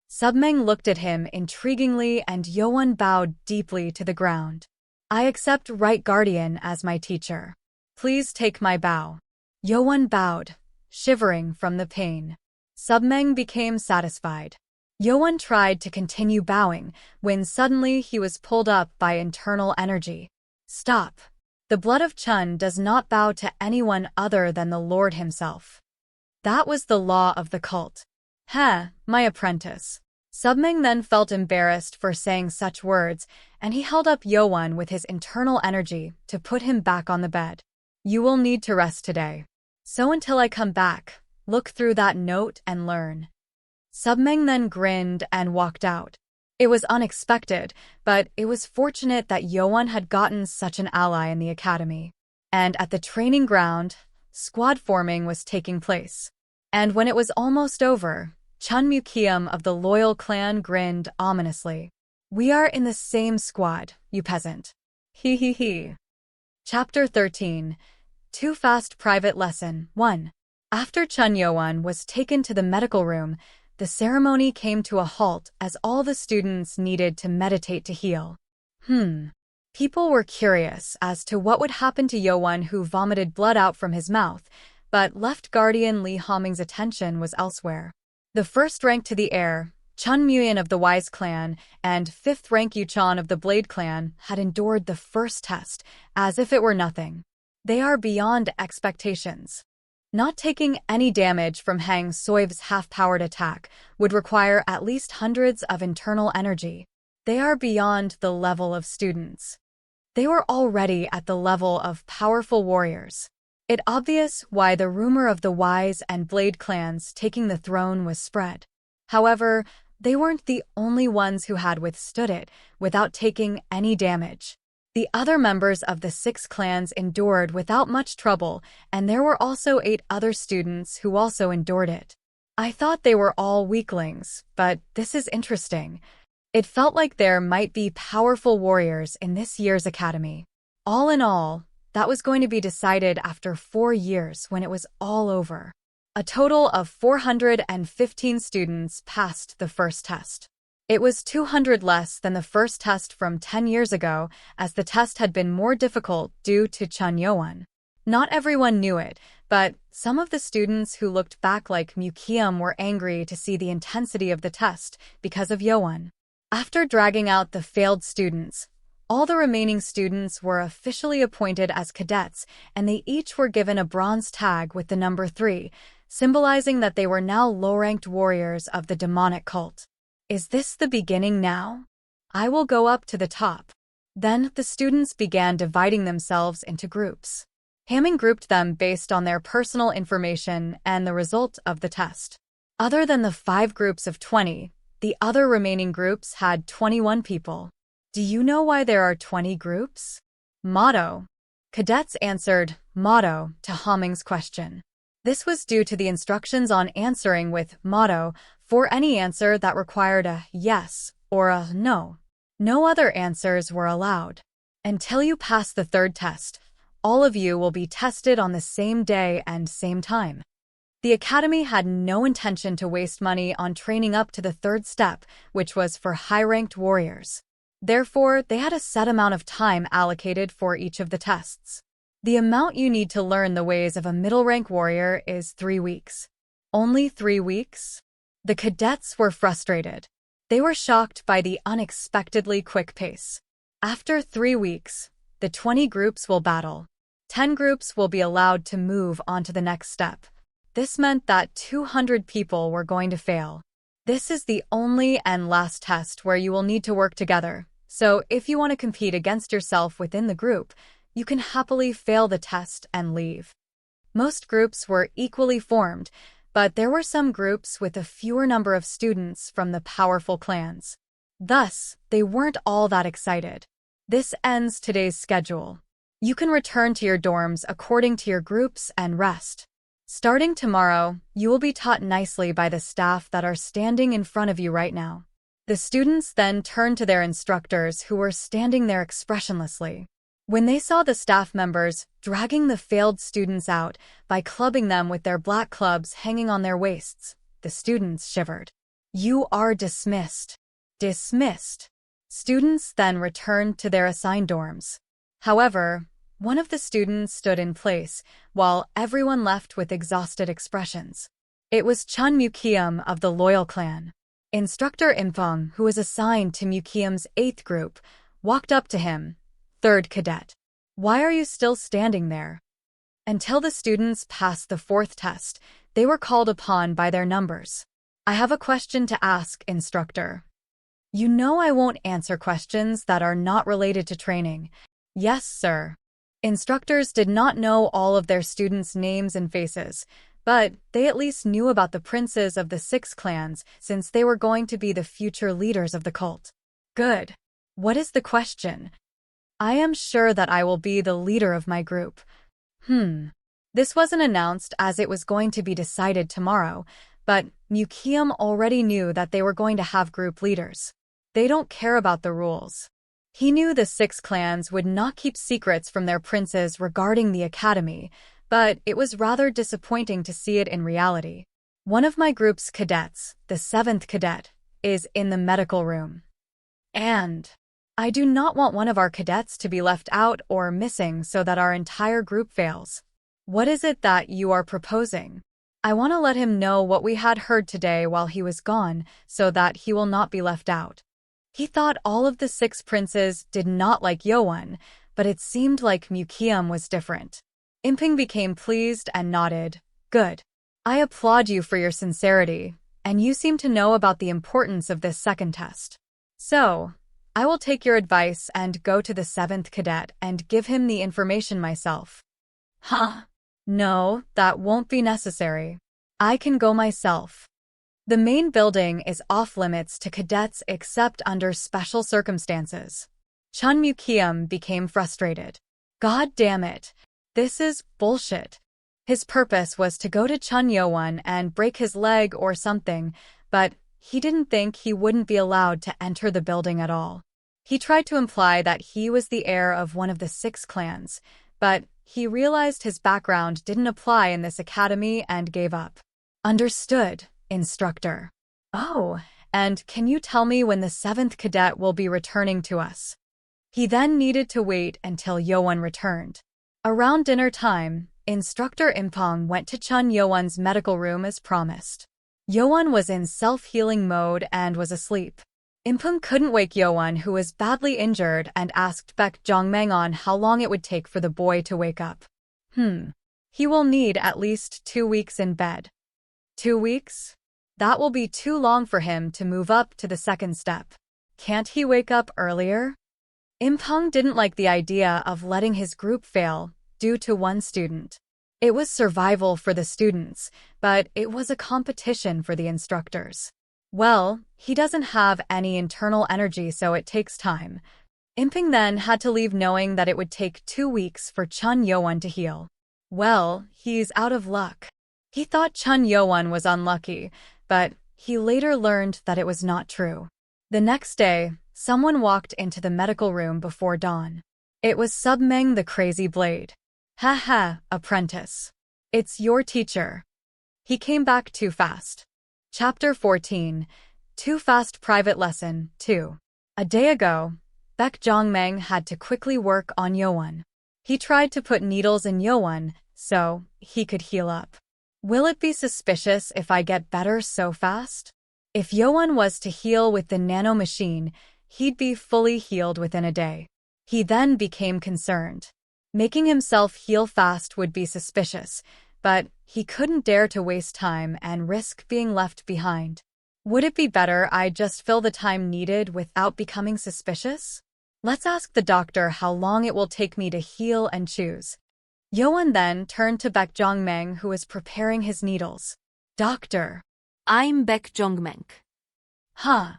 A: Submeng looked at him intriguingly and Yoan bowed deeply to the ground. I accept Right Guardian as my teacher. Please take my bow. Yoan bowed, shivering from the pain. Submeng became satisfied. Yoan tried to continue bowing when suddenly he was pulled up by internal energy. Stop. The blood of Chun does not bow to anyone other than the Lord himself. That was the law of the cult. My apprentice. Submeng then felt embarrassed for saying such words, and he held up Yoan with his internal energy to put him back on the bed. You will need to rest today. So until I come back, look through that note and learn. Submeng then grinned and walked out. It was unexpected, but it was fortunate that Yoan had gotten such an ally in the academy. And at the training ground, squad forming was taking place. And when it was almost over, Chun Mukium of the loyal clan grinned ominously. We are in the same squad, you peasant. He. Chapter 13. Too Fast Private Lesson 1. After Chun Yoan was taken to the medical room, the ceremony came to a halt as all the students needed to meditate to heal. People were curious as to what would happen to Yoan who vomited blood out from his mouth, but left Guardian Li Homing's attention was elsewhere. The first rank to the heir, Chun Muyan of the Wise clan, and 5th rank Yuchan of the Blade clan had endured the first test as if it were nothing. They are beyond expectations. Not taking any damage from Hang Soiv's half-powered attack would require at least hundreds of internal energy. They are beyond the level of students. They were already at the level of powerful warriors. It obvious why the rumor of the Wise and Blade clans taking the throne was spread. However, they weren't the only ones who had withstood it without taking any damage. The other members of the 6 clans endured without much trouble, and there were also 8 other students who also endured it. I thought they were all weaklings, but this is interesting. It felt like there might be powerful warriors in this year's academy. All in all, that was going to be decided after 4 years when it was all over. A total of 415 students passed the first test. It was 200 less than the first test from 10 years ago, as the test had been more difficult due to Chun Yoan. Not everyone knew it, but some of the students who looked back like Mukium were angry to see the intensity of the test because of Yoan. After dragging out the failed students, all the remaining students were officially appointed as cadets, and they each were given a bronze tag with the number 3, symbolizing that they were now low-ranked warriors of the demonic cult. Is this the beginning now? I will go up to the top. Then the students began dividing themselves into groups. Hamming grouped them based on their personal information and the result of the test. Other than the 5 groups of 20, the other remaining groups had 21 people. Do you know why there are 20 groups? Motto. Cadets answered motto to Hamming's question. This was due to the instructions on answering with motto for any answer that required a yes or a no. No other answers were allowed. Until you pass the 3rd test, all of you will be tested on the same day and same time. The Academy had no intention to waste money on training up to the 3rd step, which was for high-ranked warriors. Therefore, they had a set amount of time allocated for each of the tests. The amount you need to learn the ways of a middle-rank warrior is 3 weeks. Only 3 weeks? The cadets were frustrated. They were shocked by the unexpectedly quick pace. After 3 weeks, the 20 groups will battle. 10 groups will be allowed to move on to the next step. This meant that 200 people were going to fail. This is the only and last test where you will need to work together. So if you want to compete against yourself within the group, you can happily fail the test and leave. Most groups were equally formed, but there were some groups with a fewer number of students from the powerful clans. Thus, they weren't all that excited. This ends today's schedule. You can return to your dorms according to your groups and rest. Starting tomorrow, you will be taught nicely by the staff that are standing in front of you right now. The students then turned to their instructors who were standing there expressionlessly. When they saw the staff members dragging the failed students out by clubbing them with their black clubs hanging on their waists, the students shivered. You are dismissed. Dismissed. Students then returned to their assigned dorms. However, one of the students stood in place, while everyone left with exhausted expressions. It was Chun Mukium of the Loyal Clan. Instructor Impong, who was assigned to Mukium's 8th group, walked up to him. 3rd Cadet. Why are you still standing there? Until the students passed the 4th test, they were called upon by their numbers. I have a question to ask, instructor. You know I won't answer questions that are not related to training. Yes, sir. Instructors did not know all of their students' names and faces, but they at least knew about the princes of the 6 clans since they were going to be the future leaders of the cult. Good. What is the question? I am sure that I will be the leader of my group. This wasn't announced as it was going to be decided tomorrow, but Mukium already knew that they were going to have group leaders. They don't care about the rules. He knew the 6 clans would not keep secrets from their princes regarding the academy, but it was rather disappointing to see it in reality. One of my group's cadets, the 7th cadet, is in the medical room. And I do not want one of our cadets to be left out or missing so that our entire group fails. What is it that you are proposing? I want to let him know what we had heard today while he was gone so that he will not be left out. He thought all of the 6 princes did not like Yoan, but it seemed like Mukium was different. Imping became pleased and nodded. Good. I applaud you for your sincerity, and you seem to know about the importance of this 2nd test. So, I will take your advice and go to the 7th cadet and give him the information myself. Huh? No, that won't be necessary. I can go myself. The main building is off-limits to cadets except under special circumstances. Chun Mukium became frustrated. God damn it. This is bullshit. His purpose was to go to Chun Yoan and break his leg or something, but he didn't think he wouldn't be allowed to enter the building at all. He tried to imply that he was the heir of one of the 6 clans, but he realized his background didn't apply in this academy and gave up. Understood, instructor. Oh, and can you tell me when the 7th cadet will be returning to us? He then needed to wait until Yoan returned. Around dinner time, Instructor Impong went to Chun Yoan's medical room as promised. Yoan was in self-healing mode and was asleep. Impong couldn't wake Yoan, who was badly injured, and asked Baek Jongmang on how long it would take for the boy to wake up. He will need at least 2 weeks in bed. 2 weeks? That will be too long for him to move up to the 2nd step. Can't he wake up earlier? Impong didn't like the idea of letting his group fail due to one student. It was survival for the students, but it was a competition for the instructors. Well, he doesn't have any internal energy, so it takes time. Imping then had to leave knowing that it would take 2 weeks for Chun Yowan to heal. Well, he's out of luck. He thought Chun Yowan was unlucky, but he later learned that it was not true. The next day, someone walked into the medical room before dawn. It was Submeng the Crazy Blade. "Ha ha, apprentice. It's your teacher." He came back too fast. Chapter 14. Too Fast Private Lesson 2. A day ago, Baek Jongmeng had to quickly work on Yowan. He tried to put needles in Yowan so he could heal up. Will it be suspicious if I get better so fast? If Yowan was to heal with the nano machine, he'd be fully healed within a day. He then became concerned. Making himself heal fast would be suspicious, but he couldn't dare to waste time and risk being left behind. Would it be better I just fill the time needed without becoming suspicious? Let's ask the doctor how long it will take me to heal and choose. Yowan then turned to Baek Jongmeng, who was preparing his needles. "Doctor."
B: I'm Baek Jongmeng.
A: "Huh.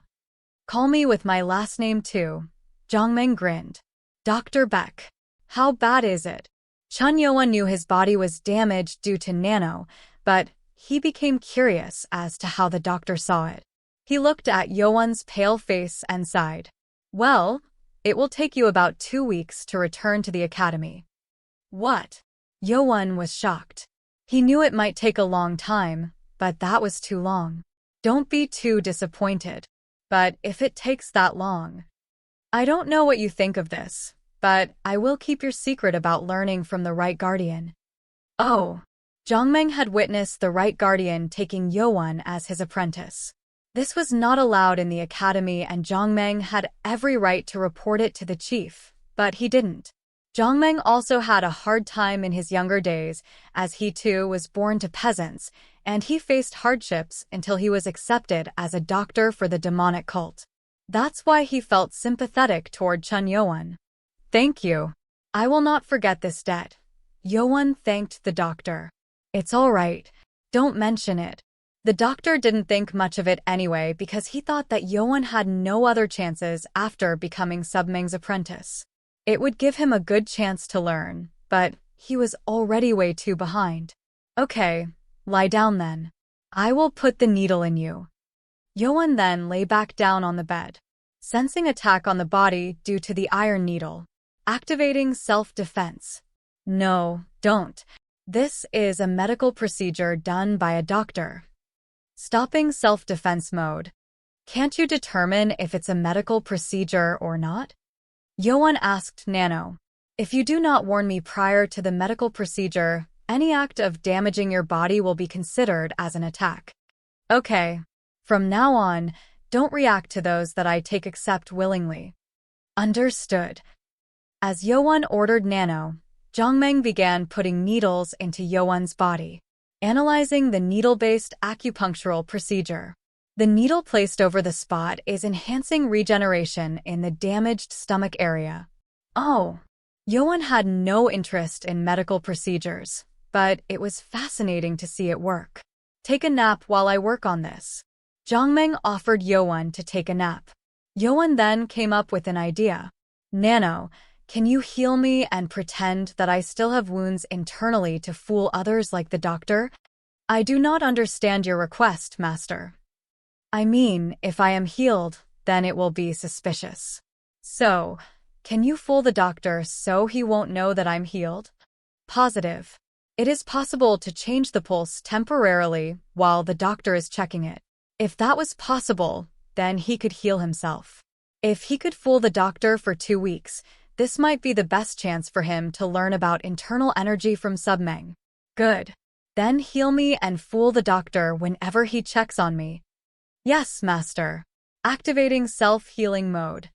A: Call me with my last name too." Jongmeng grinned. "Dr. Baek. How bad is it?" Chun Yowan knew his body was damaged due to Nano, but he became curious as to how the doctor saw it. He looked at Yowan's pale face and sighed. "Well, it will take you about 2 weeks to return to the academy." "What?" Yowan was shocked. He knew it might take a long time, but that was too long. "Don't be too disappointed. But if it takes that long, I don't know what you think of this, but I will keep your secret about learning from the right guardian." Oh. Jongmeng had witnessed the right guardian taking Yowan as his apprentice. This was not allowed in the academy, and Jongmeng had every right to report it to the chief, but he didn't. Jongmeng also had a hard time in his younger days, as he too was born to peasants, and he faced hardships until he was accepted as a doctor for the demonic cult. That's why he felt sympathetic toward Chun Yowan. "Thank you. I will not forget this debt." Yowan thanked the doctor. "It's all right. Don't mention it." The doctor didn't think much of it anyway because he thought that Yowan had no other chances after becoming Submeng's apprentice. It would give him a good chance to learn, but he was already way too behind. "Okay, lie down then. I will put the needle in you." Yowan then lay back down on the bed, sensing attack on the body due to the iron needle. Activating self-defense. "No, don't. This is a medical procedure done by a doctor." Stopping self-defense mode. "Can't you determine if it's a medical procedure or not?" Yowan asked Nano. "If you do not warn me prior to the medical procedure, any act of damaging your body will be considered as an attack." "Okay. From now on, don't react to those that I take except willingly." "Understood." As Yowan ordered Nano, Jongmeng began putting needles into Yowan's body, analyzing the needle-based acupunctural procedure. The needle placed over the spot is enhancing regeneration in the damaged stomach area. Oh. Yowan had no interest in medical procedures, but it was fascinating to see it work. "Take a nap while I work on this." Jongmeng offered Yowan to take a nap. Yowan then came up with an idea. "Nano, can you heal me and pretend that I still have wounds internally to fool others like the doctor?" "I do not understand your request, master." "I mean, if I am healed, then it will be suspicious. So, can you fool the doctor so he won't know that I'm healed?" "Positive. It is possible to change the pulse temporarily while the doctor is checking it. If that was possible, then he could heal himself. If he could fool the doctor for 2 weeks, this might be the best chance for him to learn about internal energy from Submeng." "Good. Then heal me and fool the doctor whenever he checks on me." "Yes, master." Activating self-healing mode.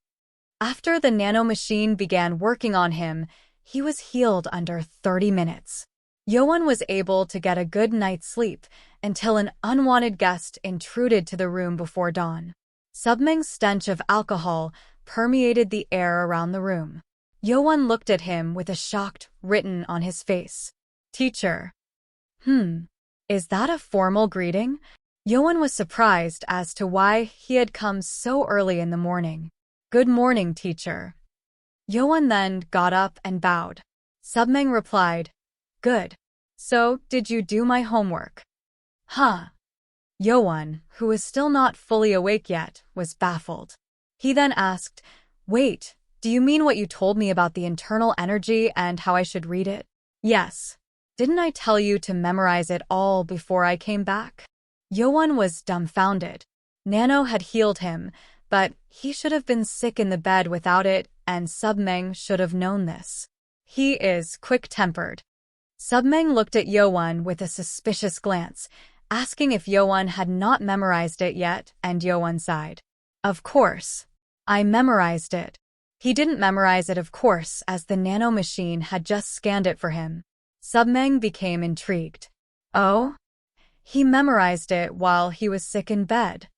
A: After the nano machine began working on him, he was healed under 30 minutes. Yowan was able to get a good night's sleep until an unwanted guest intruded to the room before dawn. Submeng's stench of alcohol permeated the air around the room. Yoan looked at him with a shock written on his face. Teacher. Is that a formal greeting? Yoan was surprised as to why he had come so early in the morning. Good morning, teacher. Yoan then got up and bowed. Submeng replied, Good. So, did you do my homework? Huh. Yoan, who was still not fully awake yet, was baffled. He then asked, Wait, do you mean what you told me about the internal energy and how I should read it? Yes. Didn't I tell you to memorize it all before I came back? Yoan was dumbfounded. Nano had healed him, but he should have been sick in the bed without it, and Submeng should have known this. He is quick-tempered. Submeng looked at Yoan with a suspicious glance, asking if Yoan had not memorized it yet, and Yoan sighed. Of course. I memorized it. He didn't memorize it, of course, as the nano machine had just scanned it for him. Submeng became intrigued. Oh? He memorized it while he was sick in bed.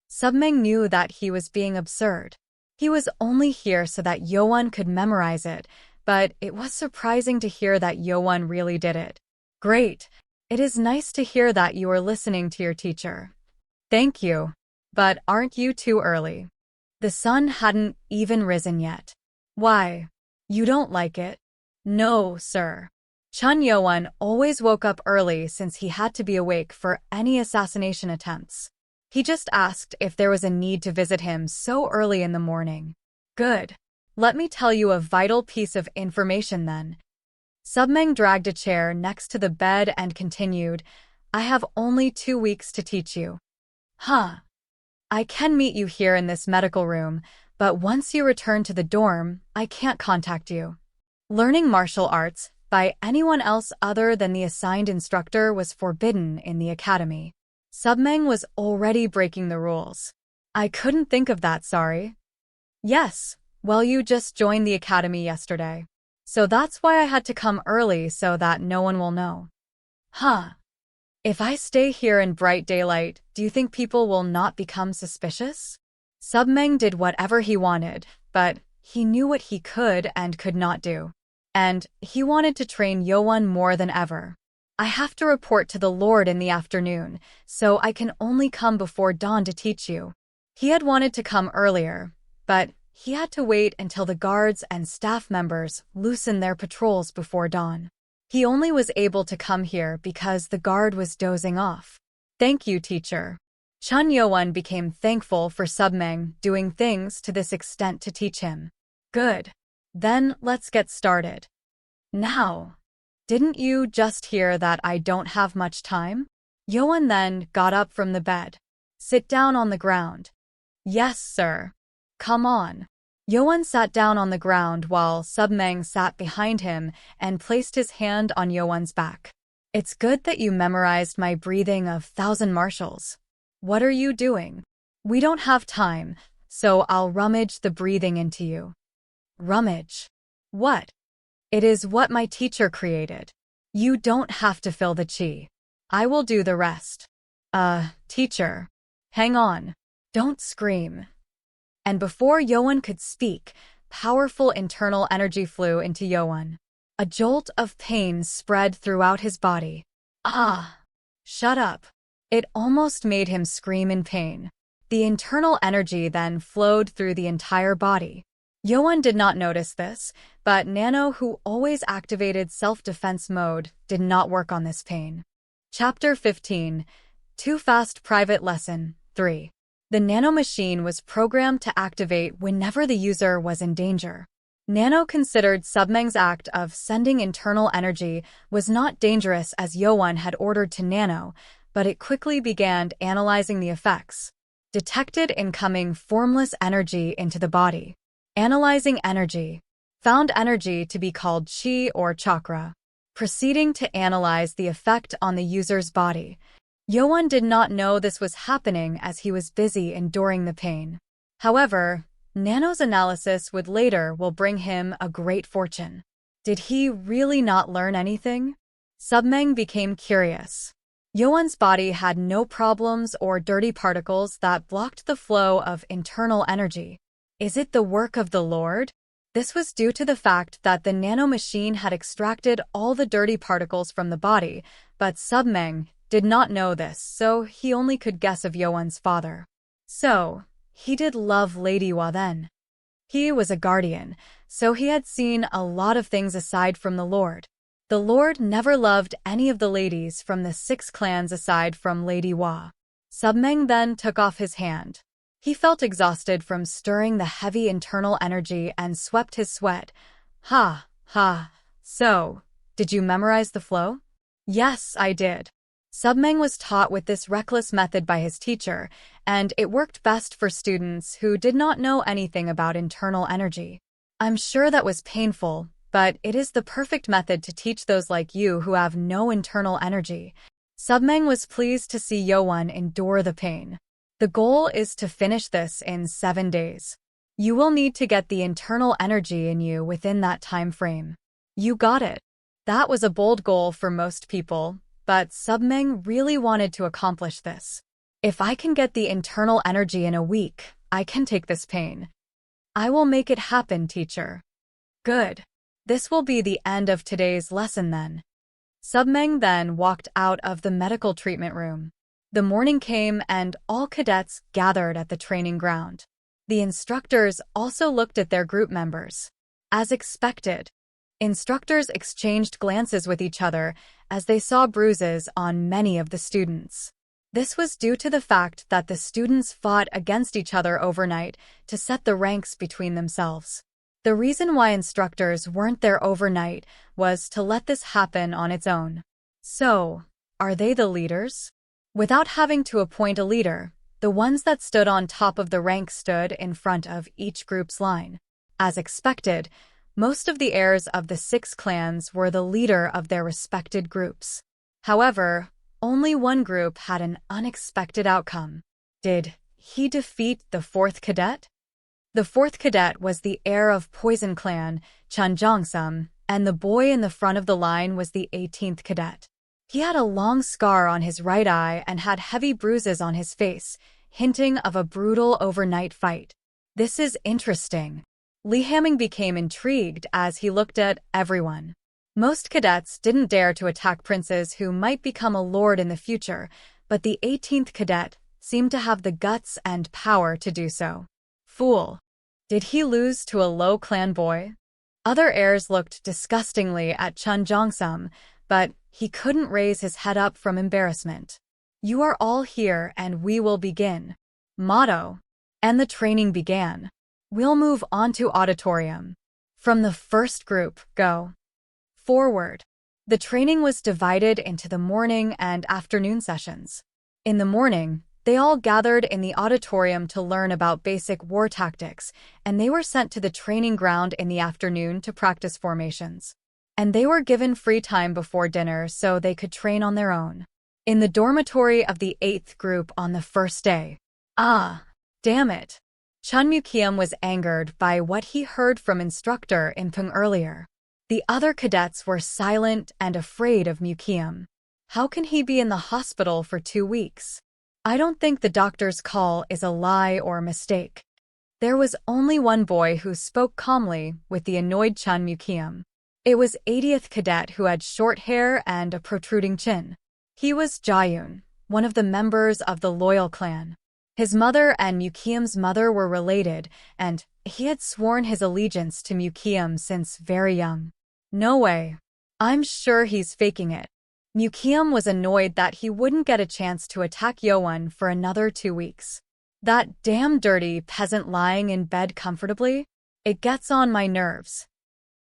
A: Submeng knew that he was being absurd. He was only here so that Yoan could memorize it, but it was surprising to hear that Yoan really did it. Great. It is nice to hear that you are listening to your teacher. Thank you. But aren't you too early? The sun hadn't even risen yet. Why? You don't like it? No, sir. Chun Yoan always woke up early since he had to be awake for any assassination attempts. He just asked if there was a need to visit him so early in the morning. Good. Let me tell you a vital piece of information then. Submeng dragged a chair next to the bed and continued, I have only 2 weeks to teach you. Huh. I can meet you here in this medical room, but once you return to the dorm, I can't contact you. Learning martial arts by anyone else other than the assigned instructor was forbidden in the academy. Submeng was already breaking the rules. I couldn't think of that, sorry. Yes, well, you just joined the academy yesterday. So that's why I had to come early so that no one will know. Huh. If I stay here in bright daylight, do you think people will not become suspicious? Submeng did whatever he wanted, but he knew what he could and could not do. And he wanted to train Yoan more than ever. I have to report to the Lord in the afternoon, so I can only come before dawn to teach you. He had wanted to come earlier, but he had to wait until the guards and staff members loosened their patrols before dawn. He only was able to come here because the guard was dozing off. Thank you, teacher. Chun Yoan became thankful for Submeng doing things to this extent to teach him. Good. Then let's get started. Now. Didn't you just hear that I don't have much time? Yoan then got up from the bed. Sit down on the ground. Yes, sir. Come on. Yoan sat down on the ground while Submeng sat behind him and placed his hand on Yoan's back. It's good that you memorized my breathing of 1,000 martials. What are you doing? We don't have time, so I'll rummage the breathing into you. Rummage? What? It is what my teacher created. You don't have to fill the chi. I will do the rest. Teacher. Hang on. Don't scream. And before Yoan could speak, powerful internal energy flew into Yoan. A jolt of pain spread throughout his body. Ah! Shut up. It almost made him scream in pain. The internal energy then flowed through the entire body. Yoan did not notice this, but Nano, who always activated self-defense mode, did not work on this pain. Chapter 15. Too Fast Private Lesson 3. The Nano machine was programmed to activate whenever the user was in danger. Nano considered Submeng's act of sending internal energy was not dangerous as Yoan had ordered to Nano, but it quickly began analyzing the effects. Detected incoming formless energy into the body. Analyzing energy. Found energy to be called chi or chakra. Proceeding to analyze the effect on the user's body. Yoan did not know this was happening as he was busy enduring the pain. However, Nano's analysis will bring him a great fortune. Did he really not learn anything? Submeng became curious. Yoan's body had no problems or dirty particles that blocked the flow of internal energy. Is it the work of the Lord? This was due to the fact that the nano machine had extracted all the dirty particles from the body, but Submeng did not know this, so he only could guess of Yoan's father. So, he did love Lady Hua then. He was a guardian, so he had seen a lot of things aside from the Lord. The Lord never loved any of the ladies from the 6 clans aside from Lady Hua. Submeng then took off his hand. He felt exhausted from stirring the heavy internal energy and swept his sweat. Ha, ha. So, did you memorize the flow? Yes, I did. Submeng was taught with this reckless method by his teacher, and it worked best for students who did not know anything about internal energy. I'm sure that was painful, but it is the perfect method to teach those like you who have no internal energy. Submeng was pleased to see Yoan endure the pain. The goal is to finish this in 7 days. You will need to get the internal energy in you within that time frame. You got it. That was a bold goal for most people, but Submeng really wanted to accomplish this. If I can get the internal energy in a week, I can take this pain. I will make it happen, teacher. Good. This will be the end of today's lesson then. Submeng then walked out of the medical treatment room. The morning came and all cadets gathered at the training ground. The instructors also looked at their group members. As expected, instructors exchanged glances with each other as they saw bruises on many of the students. This was due to the fact that the students fought against each other overnight to set the ranks between themselves. The reason why instructors weren't there overnight was to let this happen on its own. So, are they the leaders? Without having to appoint a leader, the ones that stood on top of the rank stood in front of each group's line. As expected, most of the heirs of the 6 clans were the leader of their respected groups. However, only one group had an unexpected outcome. Did he defeat the 4th cadet? The 4th cadet was the heir of Poison Clan, Chun Jongsum, and the boy in the front of the line was the 18th cadet. He had a long scar on his right eye and had heavy bruises on his face, hinting of a brutal overnight fight. This is interesting. Li Hamming became intrigued as he looked at everyone. Most cadets didn't dare to attack princes who might become a lord in the future, but the 18th cadet seemed to have the guts and power to do so. Fool. Did he lose to a low clan boy? Other heirs looked disgustingly at Chun Jongsum, but he couldn't raise his head up from embarrassment. You are all here and we will begin. Motto. And the training began. We'll move on to auditorium. From the first group, go. Forward. The training was divided into the morning and afternoon sessions. In the morning, they all gathered in the auditorium to learn about basic war tactics, and they were sent to the training ground in the afternoon to practice formations. And they were given free time before dinner so they could train on their own. In the dormitory of the 8th group on the first day. Ah, damn it. Chun Mukium was angered by what he heard from instructor Impeng earlier. The other cadets were silent and afraid of Mukium. How can he be in the hospital for 2 weeks? I don't think the doctor's call is a lie or mistake. There was only one boy who spoke calmly with the annoyed Chun Mukium. It was 80th cadet who had short hair and a protruding chin. He was Jayun, one of the members of the Loyal clan. His mother and Mukium's mother were related, and he had sworn his allegiance to Mukium since very young. No way. I'm sure he's faking it. Mukium was annoyed that he wouldn't get a chance to attack Yoan for another 2 weeks. That damn dirty peasant lying in bed comfortably? It gets on my nerves.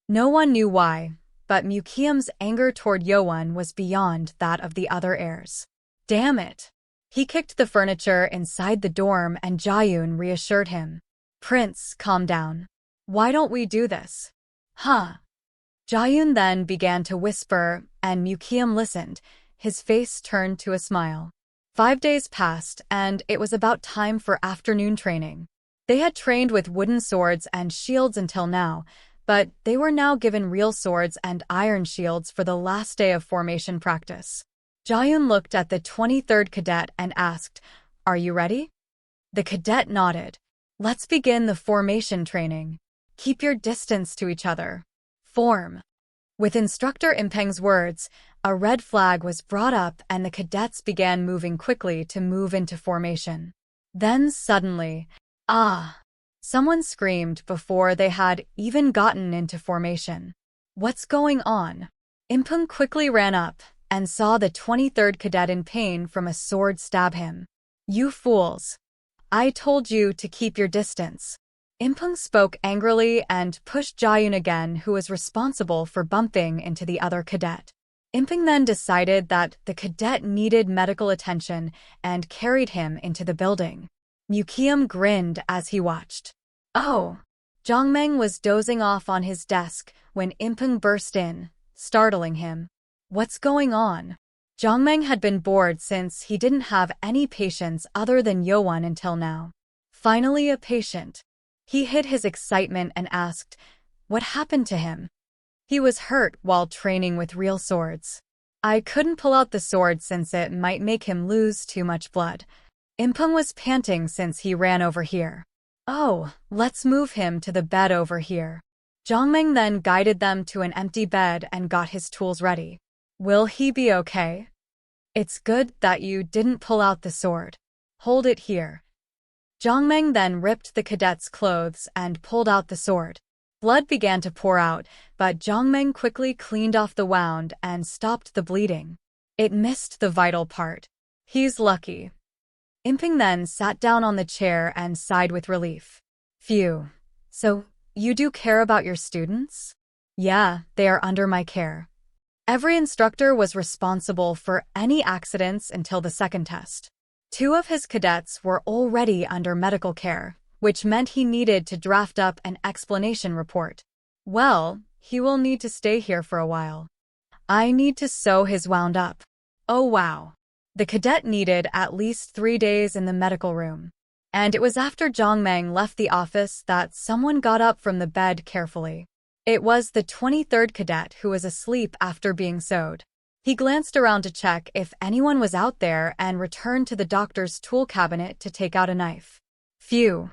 A: No one knew why, but Mukium's anger toward Yoan was beyond that of the other heirs. Damn it. He kicked the furniture inside the dorm and Jayun reassured him. Prince, calm down. Why don't we do this? Huh. Jayun then began to whisper, and Mukium listened, his face turned to a smile. 5 days passed, and it was about time for afternoon training. They had trained with wooden swords and shields until now, but they were now given real swords and iron shields for the last day of formation practice. Jayun looked at the 23rd cadet and asked, "Are you ready?" The cadet nodded. Let's begin the formation training. Keep your distance to each other. Form. With Instructor Impeng's words, a red flag was brought up and the cadets began moving quickly to move into formation. Then suddenly, someone screamed before they had even gotten into formation. What's going on? Impeng quickly ran up and saw the 23rd cadet in pain from a sword stab him. You fools! I told you to keep your distance. Impeng spoke angrily and pushed Jayun again, who was responsible for bumping into the other cadet. Impeng then decided that the cadet needed medical attention and carried him into the building. Mukium grinned as he watched. Oh! Zhongmeng was dozing off on his desk when Impeng burst in, startling him. What's going on? Zhongmeng had been bored since he didn't have any patients other than Yowan until now. Finally a patient. He hid his excitement and asked, what happened to him? He was hurt while training with real swords. I couldn't pull out the sword since it might make him lose too much blood. Impeng was panting since he ran over here. Oh, let's move him to the bed over here. Zhongmeng then guided them to an empty bed and got his tools ready. Will he be okay? It's good that you didn't pull out the sword. Hold it here. Zhongmeng then ripped the cadet's clothes and pulled out the sword. Blood began to pour out, but Zhongmeng quickly cleaned off the wound and stopped the bleeding. It missed the vital part. He's lucky. Impeng then sat down on the chair and sighed with relief. Phew. So, you do care about your students? Yeah, they are under my care. Every instructor was responsible for any accidents until the second test. 2 of his cadets were already under medical care, which meant he needed to draft up an explanation report. Well, he will need to stay here for a while. I need to sew his wound up. Oh wow. The cadet needed at least 3 days in the medical room. And it was after Zhongmeng left the office that someone got up from the bed carefully. It was the 23rd cadet who was asleep after being sewed. He glanced around to check if anyone was out there and returned to the doctor's tool cabinet to take out a knife. Phew.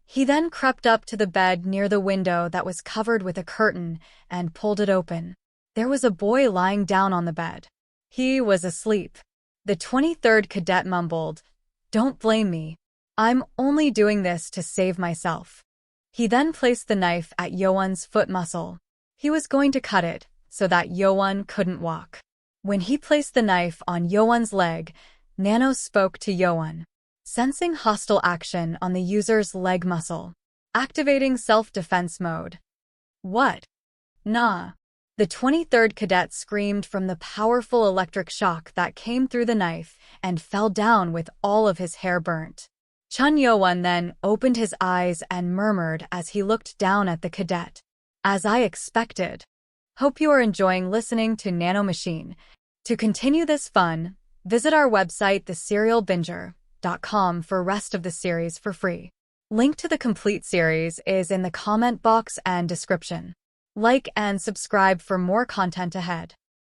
A: He then crept up to the bed near the window that was covered with a curtain and pulled it open. There was a boy lying down on the bed. He was asleep. The 23rd cadet mumbled, "Don't blame me. I'm only doing this to save myself." He then placed the knife at Yowan's foot muscle. He was going to cut it so that Yowan couldn't walk. When he placed the knife on Yowan's leg, Nano spoke to Yowan, sensing hostile action on the user's leg muscle, activating self-defense mode. What? Nah. The 23rd cadet screamed from the powerful electric shock that came through the knife and fell down with all of his hair burnt. Chun Yowan then opened his eyes and murmured as he looked down at the cadet. As I expected. Hope you are enjoying listening to Nano Machine. To continue this fun, visit our website theserialbinger.com for rest of the series for free. Link to the complete series is in the comment box and description. Like and subscribe for more content ahead.